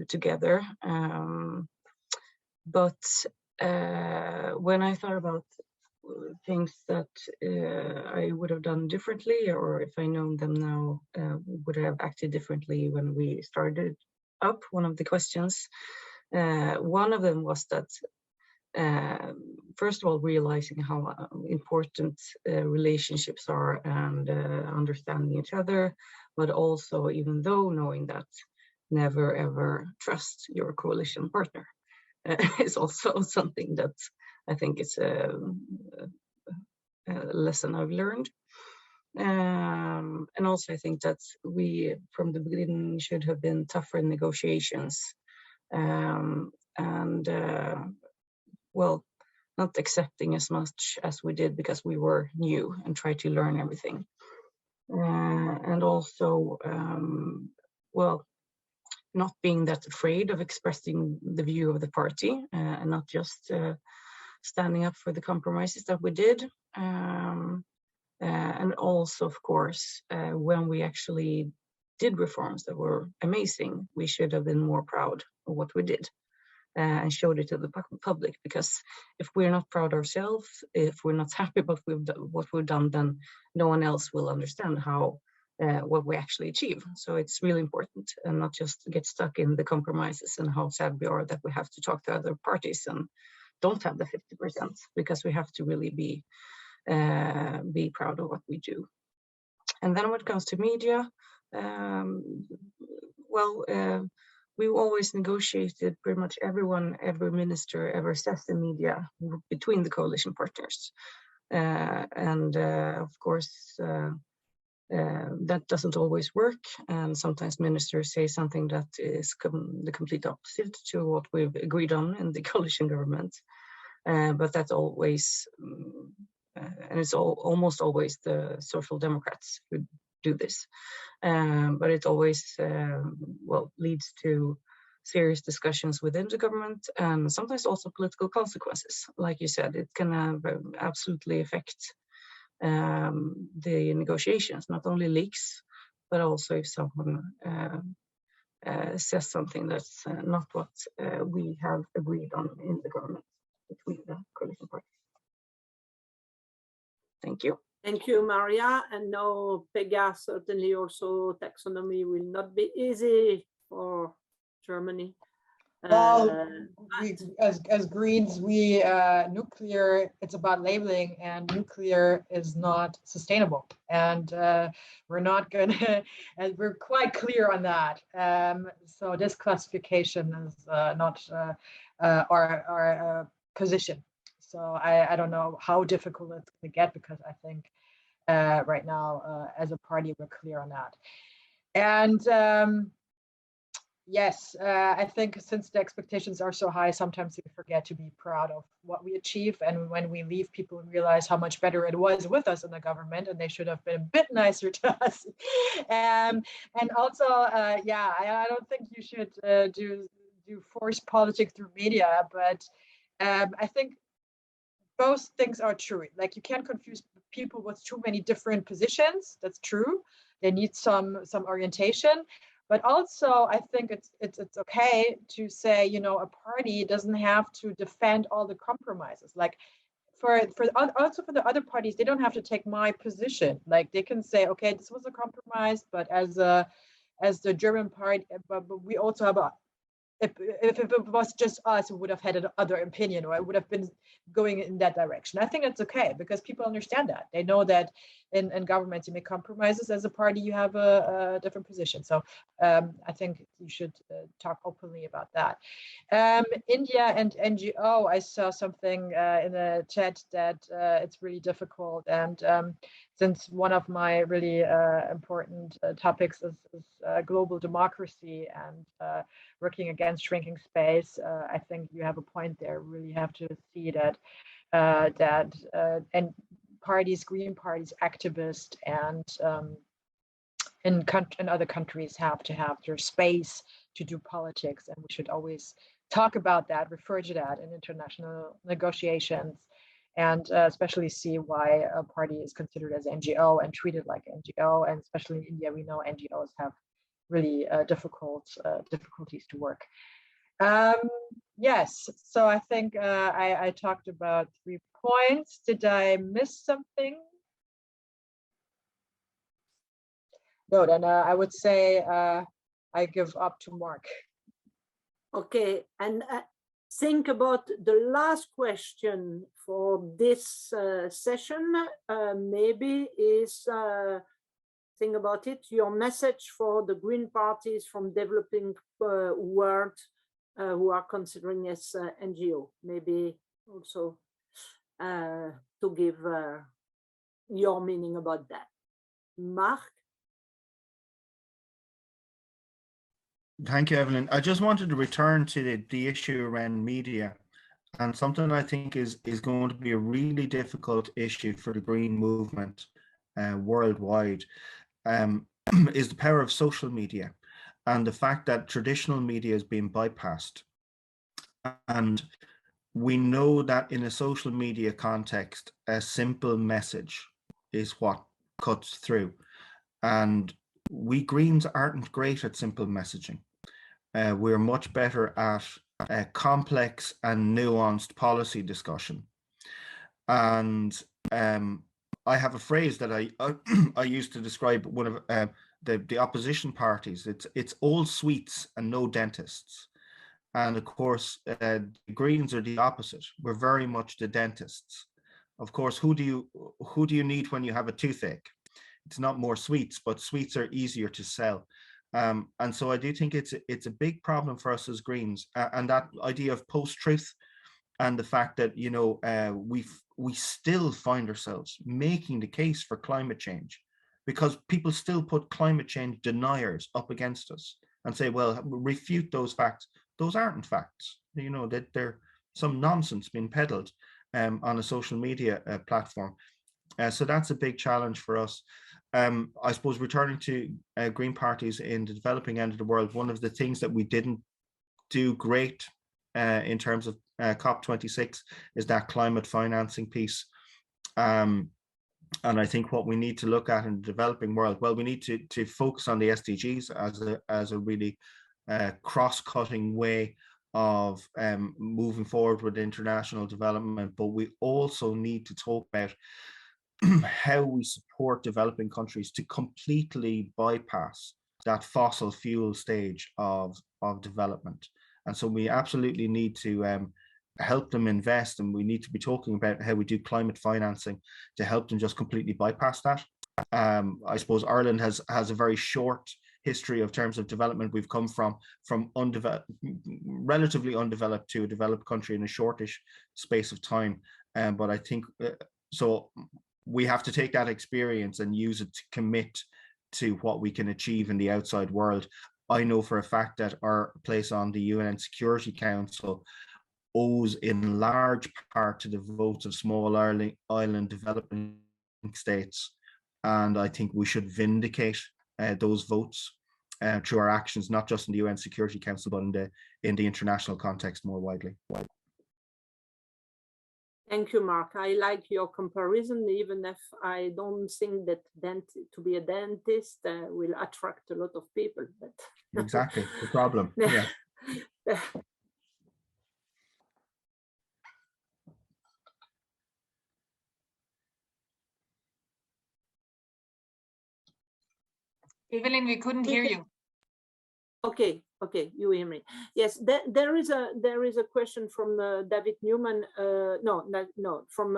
together. But when I thought about things that I would have done differently, or if I known them now, would have acted differently when we started up, one of the questions. One of them was that, first of all, realizing how important relationships are and understanding each other, but also, even though knowing that, never ever trust your coalition partner is also something that I think is a lesson I've learned. And also I think that we, from the beginning, should have been tougher in negotiations. Well, not accepting as much as we did because we were new and tried to learn everything. And also, well, not being that afraid of expressing the view of the party and not just standing up for the compromises that we did. And also, of course, when we actually did reforms that were amazing, we should have been more proud of what we did and showed it to the public. Because if we're not proud ourselves, if we're not happy about what we've done, then no one else will understand how what we actually achieve. So it's really important and not just get stuck in the compromises and how sad we are that we have to talk to other parties and don't have the 50%, because we have to really be proud of what we do. And then when it comes to media, we've always negotiated, pretty much every minister ever says in media, between the coalition partners. Of course, that doesn't always work, and sometimes ministers say something that is the complete opposite to what we've agreed on in the coalition government. But that's always, and it's almost always the Social Democrats who do this. But it always, leads to serious discussions within the government, and sometimes also political consequences. Like you said, it can absolutely affect the negotiations, not only leaks, but also if someone says something that's not what we have agreed on in the government between the coalition parties. Thank you. Thank you, Maria. And now, Pega, certainly also taxonomy will not be easy for Germany. Well, as Greens, we nuclear, it's about labeling, and nuclear is not sustainable, and we're not gonna, and we're quite clear on that. So this classification is not our position. So I don't know how difficult it's gonna get, because I think right now as a party we're clear on that. And yes, I think since the expectations are so high, sometimes we forget to be proud of what we achieve. And when we leave, people realize how much better it was with us in the government, and they should have been a bit nicer to us. And also, I don't think you should do force politics through media, but I think both things are true. Like, you can't confuse people with too many different positions. That's true. They need some orientation. But also, I think it's okay to say, you know, a party doesn't have to defend all the compromises. Like also for the other parties, they don't have to take my position. Like, they can say, okay, this was a compromise, but as the German party, but we also have if it was just us, we would have had another opinion, or it would have been going in that direction. I think it's okay because people understand that. They know that in governments you make compromises. As a party, you have a different position. So I think you should talk openly about that. India and NGO, I saw something in the chat that it's really difficult. And since one of my really important topics is global democracy and working against shrinking space, I think you have a point there. We really have to see that and parties, green parties, activists, and in other countries have to have their space to do politics, and we should always talk about that, refer to that in international negotiations, and especially see why a party is considered as NGO and treated like NGO. And especially in India, we know NGOs have really difficulties to work. Yes, so I think I talked about 3 points. Did I miss something? No, then I would say I give up to Mark. Okay, and think about the last question for this session. Maybe is think about it. Your message for the green parties from developing world who are considering as NGO. Maybe also to give your meaning about that. Mark? Thank you, Evelyn. I just wanted to return to the issue around media, and something I think is going to be a really difficult issue for the green movement worldwide is the power of social media and the fact that traditional media is being bypassed. And we know that in a social media context, a simple message is what cuts through. And we Greens aren't great at simple messaging. We're much better at complex and nuanced policy discussion. And I have a phrase that I used to describe one of the opposition parties. It's all sweets and no dentists. And of course, the Greens are the opposite. We're very much the dentists. Of course, who do you need when you have a toothache? It's not more sweets, but sweets are easier to sell. And so I do think it's a big problem for us as Greens, and that idea of post-truth, and the fact that, you know, we still find ourselves making the case for climate change because people still put climate change deniers up against us and say, well, refute those facts. Those aren't facts. You know, that they're some nonsense being peddled on a social media platform. So that's a big challenge for us. I suppose returning to green parties in the developing end of the world, one of the things that we didn't do great in terms of COP26 is that climate financing piece. And I think what we need to look at in the developing world, well, we need to focus on the SDGs as a really cross-cutting way of moving forward with international development, but we also need to talk about how we support developing countries to completely bypass that fossil fuel stage of development. And so we absolutely need to help them invest, and we need to be talking about how we do climate financing to help them just completely bypass that. I suppose Ireland has a very short history of terms of development. We've come from relatively undeveloped to a developed country in a shortish space of time. But I think so we have to take that experience and use it to commit to what we can achieve in the outside world. I know for a fact that our place on the UN Security Council owes in large part to the votes of small island developing states. And I think we should vindicate those votes through our actions, not just in the UN Security Council, but in the international context more widely. Thank you, Mark. I like your comparison, even if I don't think that to be a dentist will attract a lot of people. But exactly the problem. Yeah. Evelyn, we couldn't hear you. Okay, you hear me. Yes, there is a question from David Newman. No, from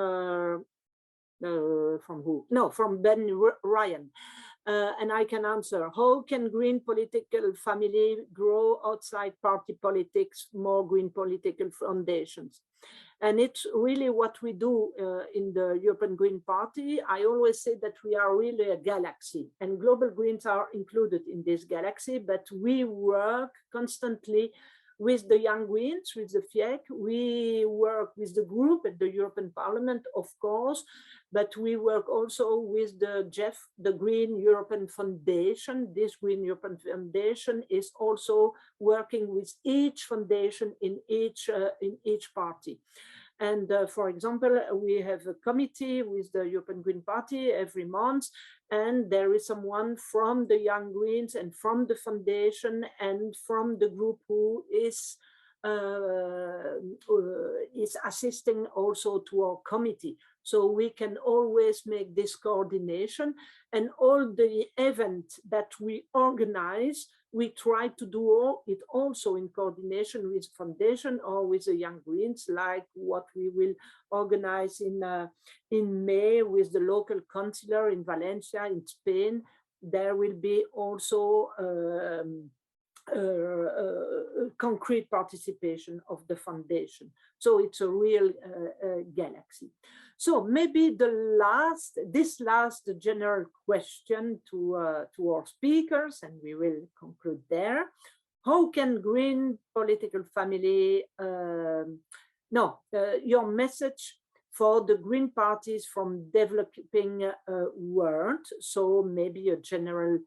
who? No, from Ben Ryan. And I can answer. How can green political family grow outside party politics, more green political foundations? And it's really what we do in the European Green Party. I always say that we are really a galaxy, and Global Greens are included in this galaxy, but we work constantly with the Young Greens, with the FIEC. We work with the group at the European Parliament, of course, but we work also with the GEF, the Green European Foundation. This Green European Foundation is also working with each foundation in each party. And for example, we have a committee with the European Green Party every month, and there is someone from the Young Greens and from the foundation and from the group who is assisting also to our committee. So we can always make this coordination, and all the events that we organize, we try to do it also in coordination with foundation or with the Young Greens, like what we will organize in May with the local councillor in Valencia in Spain. There will be also concrete participation of the foundation. So it's a real galaxy. So maybe this last general question to our speakers, and we will conclude there. How can green political family, your message for the green parties from developing world? So maybe a general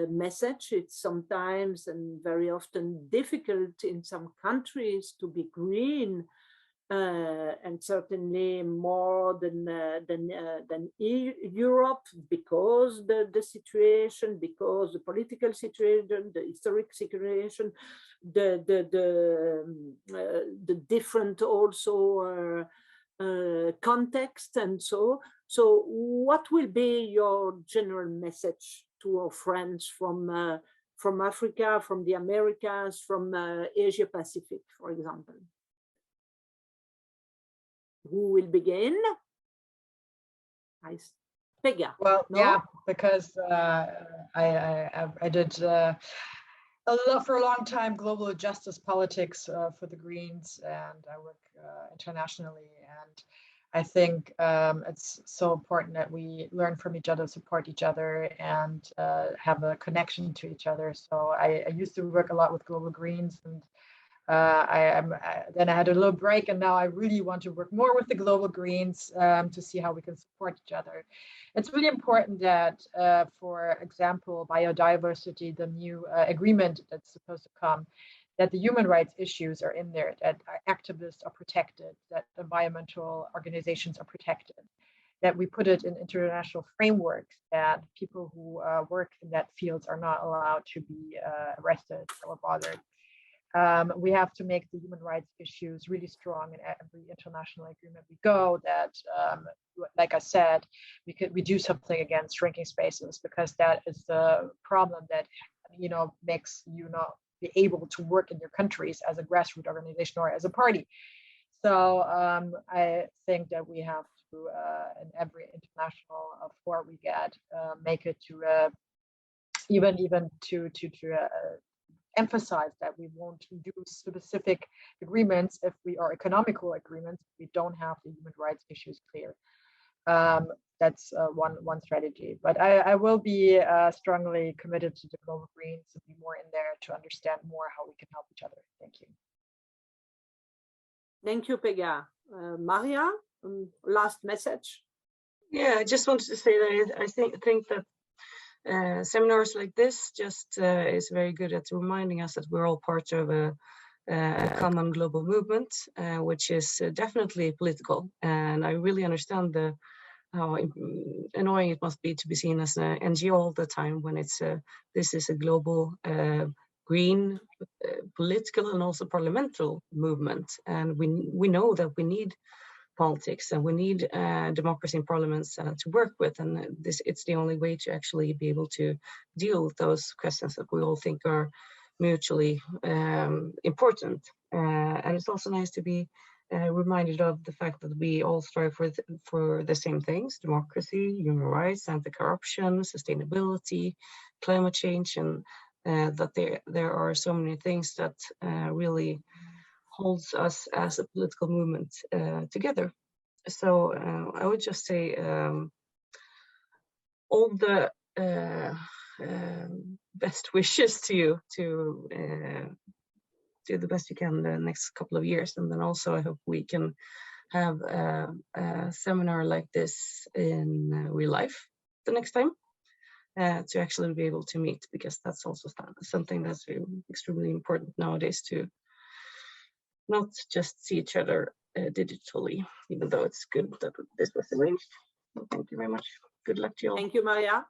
message. It's sometimes and very often difficult in some countries to be green, and certainly more than Europe, because the situation, because the political situation, the historic situation, the different also context, and so what will be your general message to our friends from Africa, from the Americas, from Asia Pacific, for example? Who will begin? Pega. Well, no? yeah, because I did for a long time global justice politics for the Greens, and I work internationally, and I think it's so important that we learn from each other, support each other, and have a connection to each other. So I used to work a lot with Global Greens, and then I had a little break, and now I really want to work more with the Global Greens to see how we can support each other. It's really important that, for example, biodiversity, the new agreement that's supposed to come, that the human rights issues are in there, that activists are protected, that environmental organizations are protected, that we put it in international frameworks, that people who work in that field are not allowed to be arrested or bothered. We have to make the human rights issues really strong in every international agreement we go, that, like I said, we do something against shrinking spaces, because that is the problem that, makes you not be able to work in your countries as a grassroots organization or as a party. So I think that we have to, in every international forum we get, make it to even to emphasize that we won't do specific agreements if we are economical agreements. We don't have the human rights issues clear. That's one strategy. But I will be strongly committed to the Global Greens to be more in there to understand more how we can help each other. Thank you. Thank you, Pega. Maria, last message. Yeah, I just wanted to say that I think that seminars like this just is very good at reminding us that we're all part of a common global movement, which is definitely political. And I really understand how annoying it must be to be seen as an NGO all the time when this is a global green political and also parliamentary movement. And we know that we need politics and we need democracy in parliaments to work with, and it's the only way to actually be able to deal with those questions that we all think are mutually important. And it's also nice to be reminded of the fact that we all strive for the same things: democracy, human rights, anti-corruption, sustainability, climate change, and that there are so many things that really holds us as a political movement together. So I would just say all the best wishes to you to do the best you can the next couple of years. And then also I hope we can have a seminar like this in real life the next time to actually be able to meet, because that's also something that's extremely important nowadays, to not just see each other digitally, even though it's good that this was arranged. So thank you very much. Good luck to you all. Thank you, Maria.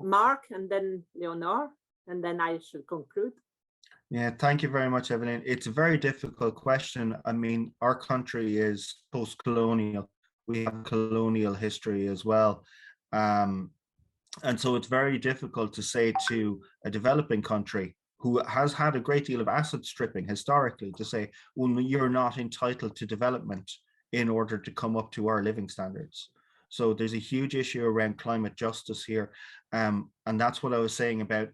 Mark, and then Leonor, and then I should conclude. Yeah, thank you very much, Evelyn. It's a very difficult question. I mean, our country is post-colonial. We have colonial history as well. And so it's very difficult to say to a developing country who has had a great deal of asset stripping historically to say, well, you're not entitled to development in order to come up to our living standards. So there's a huge issue around climate justice here. And that's what I was saying about,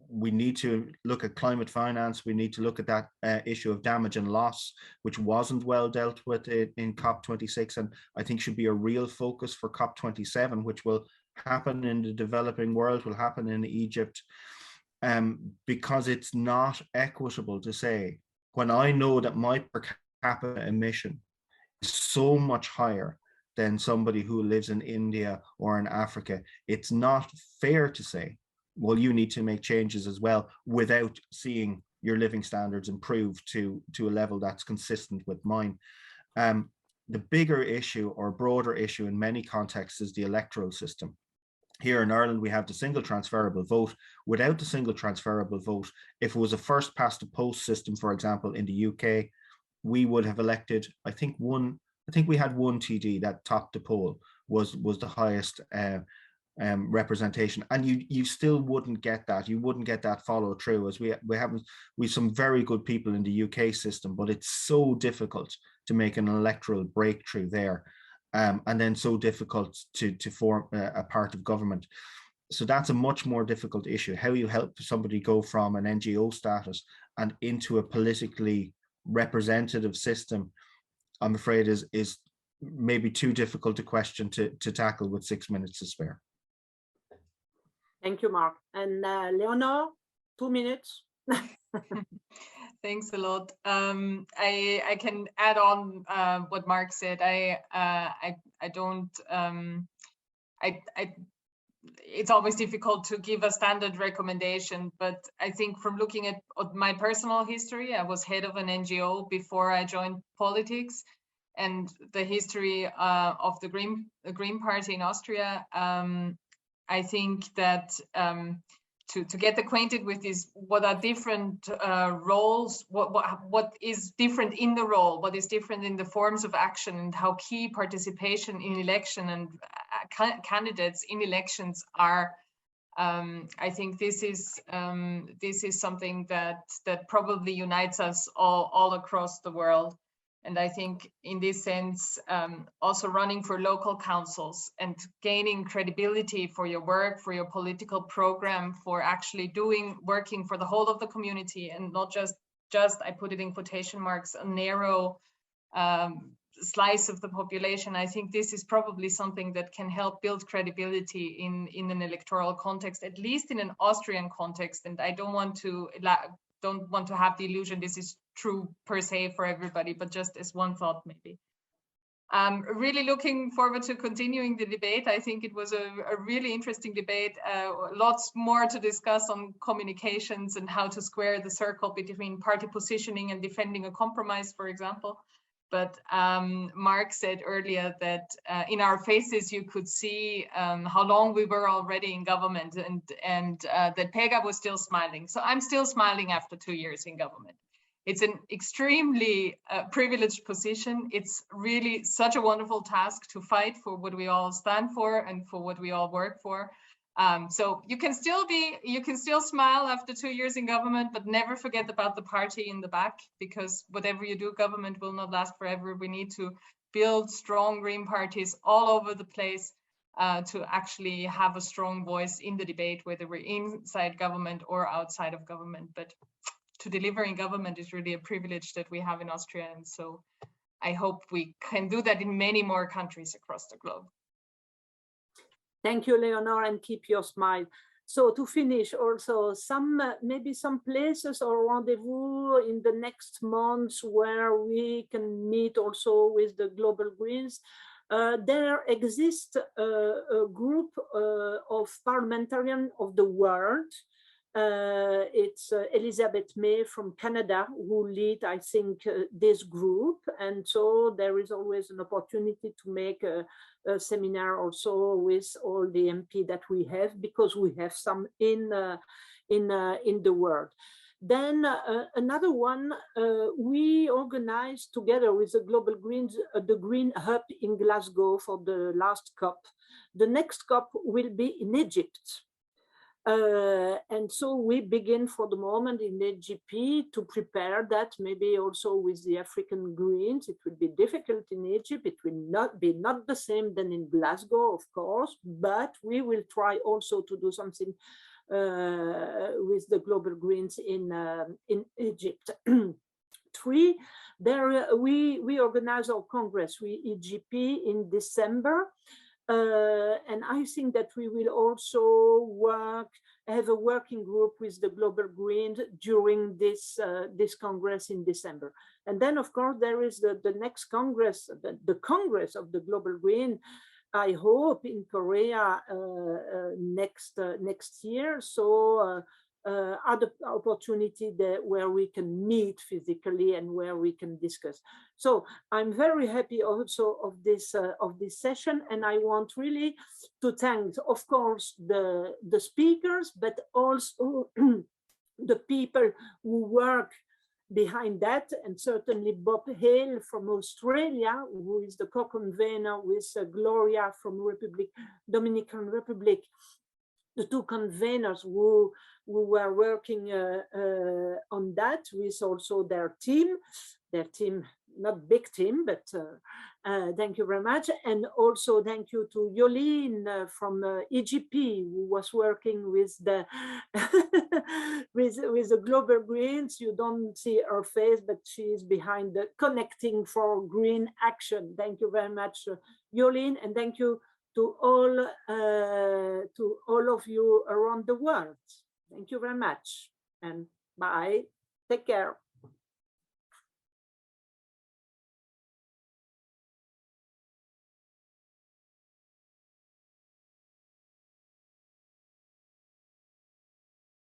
we need to look at climate finance. We need to look at that issue of damage and loss, which wasn't well dealt with in COP26, and I think should be a real focus for COP27, which will happen in the developing world, will happen in Egypt, because it's not equitable to say, when I know that my per capita emission is so much higher than somebody who lives in India or in Africa, it's not fair to say, well, you need to make changes as well without seeing your living standards improve to a level that's consistent with mine. The bigger issue or broader issue in many contexts is the electoral system. Here in Ireland, we have the single transferable vote. Without the single transferable vote, if it was a first past the post system, for example, in the UK, we would have elected, I think we had one TD that topped the poll, was the highest representation, and you still wouldn't get that. You wouldn't get that follow through, as we have some very good people in the UK system, but it's so difficult to make an electoral breakthrough there, and then so difficult to form a part of government. So that's a much more difficult issue. How you help somebody go from an NGO status and into a politically representative system, I'm afraid is maybe too difficult a question to tackle with 6 minutes to spare. Thank you, Mark. And Leonor, 2 minutes. Thanks a lot. I can add on what Mark said. It's always difficult to give a standard recommendation, but I think from looking at my personal history, I was head of an NGO before I joined politics, and the history of the Green Party in Austria. I think that to get acquainted with this, what are different roles, what is different in the role, what is different in the forms of action, and how key participation in election and candidates in elections are. I think this is something that probably unites us all across the world. And I think in this sense, also running for local councils and gaining credibility for your work, for your political program, for actually working for the whole of the community, and not just I put it in quotation marks, a narrow slice of the population. I think this is probably something that can help build credibility in an electoral context, at least in an Austrian context. And I don't want to have the illusion this is true per se for everybody, but just as one thought maybe. Really looking forward to continuing the debate. I think it was a really interesting debate. Lots more to discuss on communications and how to square the circle between party positioning and defending a compromise, for example. But Mark said earlier that in our faces you could see how long we were already in government, and that Pega was still smiling. So I'm still smiling after 2 years in government. It's an extremely privileged position. It's really such a wonderful task to fight for what we all stand for and for what we all work for. So you can still smile after 2 years in government, but never forget about the party in the back, because whatever you do, government will not last forever. We need to build strong Green parties all over the place to actually have a strong voice in the debate, whether we're inside government or outside of government. But to deliver in government is really a privilege that we have in Austria. And so I hope we can do that in many more countries across the globe. Thank you, Leonor, and keep your smile. So to finish, also maybe some places or rendezvous in the next months where we can meet also with the Global Greens. There exists a group of parliamentarians of the world. It's Elizabeth May from Canada who lead, I think, this group. And so there is always an opportunity to make a seminar also with all the MP that we have, because we have some in the world. Then another one, we organized together with the Global Greens, the Green Hub in Glasgow for the last COP. The next COP will be in Egypt. And so we begin for the moment in the GP to prepare that, maybe also with the African Greens. It will be difficult in Egypt. It will not be the same than in Glasgow, of course, but we will try also to do something with the Global Greens in Egypt. Three, we organize our Congress, EGP, in December. And I think that we will also have a working group with the Global Greens during this Congress in December. And then, of course, there is the next Congress, the Congress of the Global Greens, I hope in Korea next year. So other opportunity where we can meet physically and where we can discuss. So I'm very happy also of this session, and I want really to thank, of course, the speakers, but also the people who work behind that, and certainly Bob Hale from Australia, who is the co-convener with Gloria from Dominican Republic, the two conveners who were working on that, with also their team, not big team, but thank you very much. And also thank you to Yolene from EGP, who was working with the with the Global Greens. You don't see her face, but she is behind the Connecting for Green Action. Thank you very much, Yolene, and thank you to all of you around the world. Thank you very much, and bye. Take care.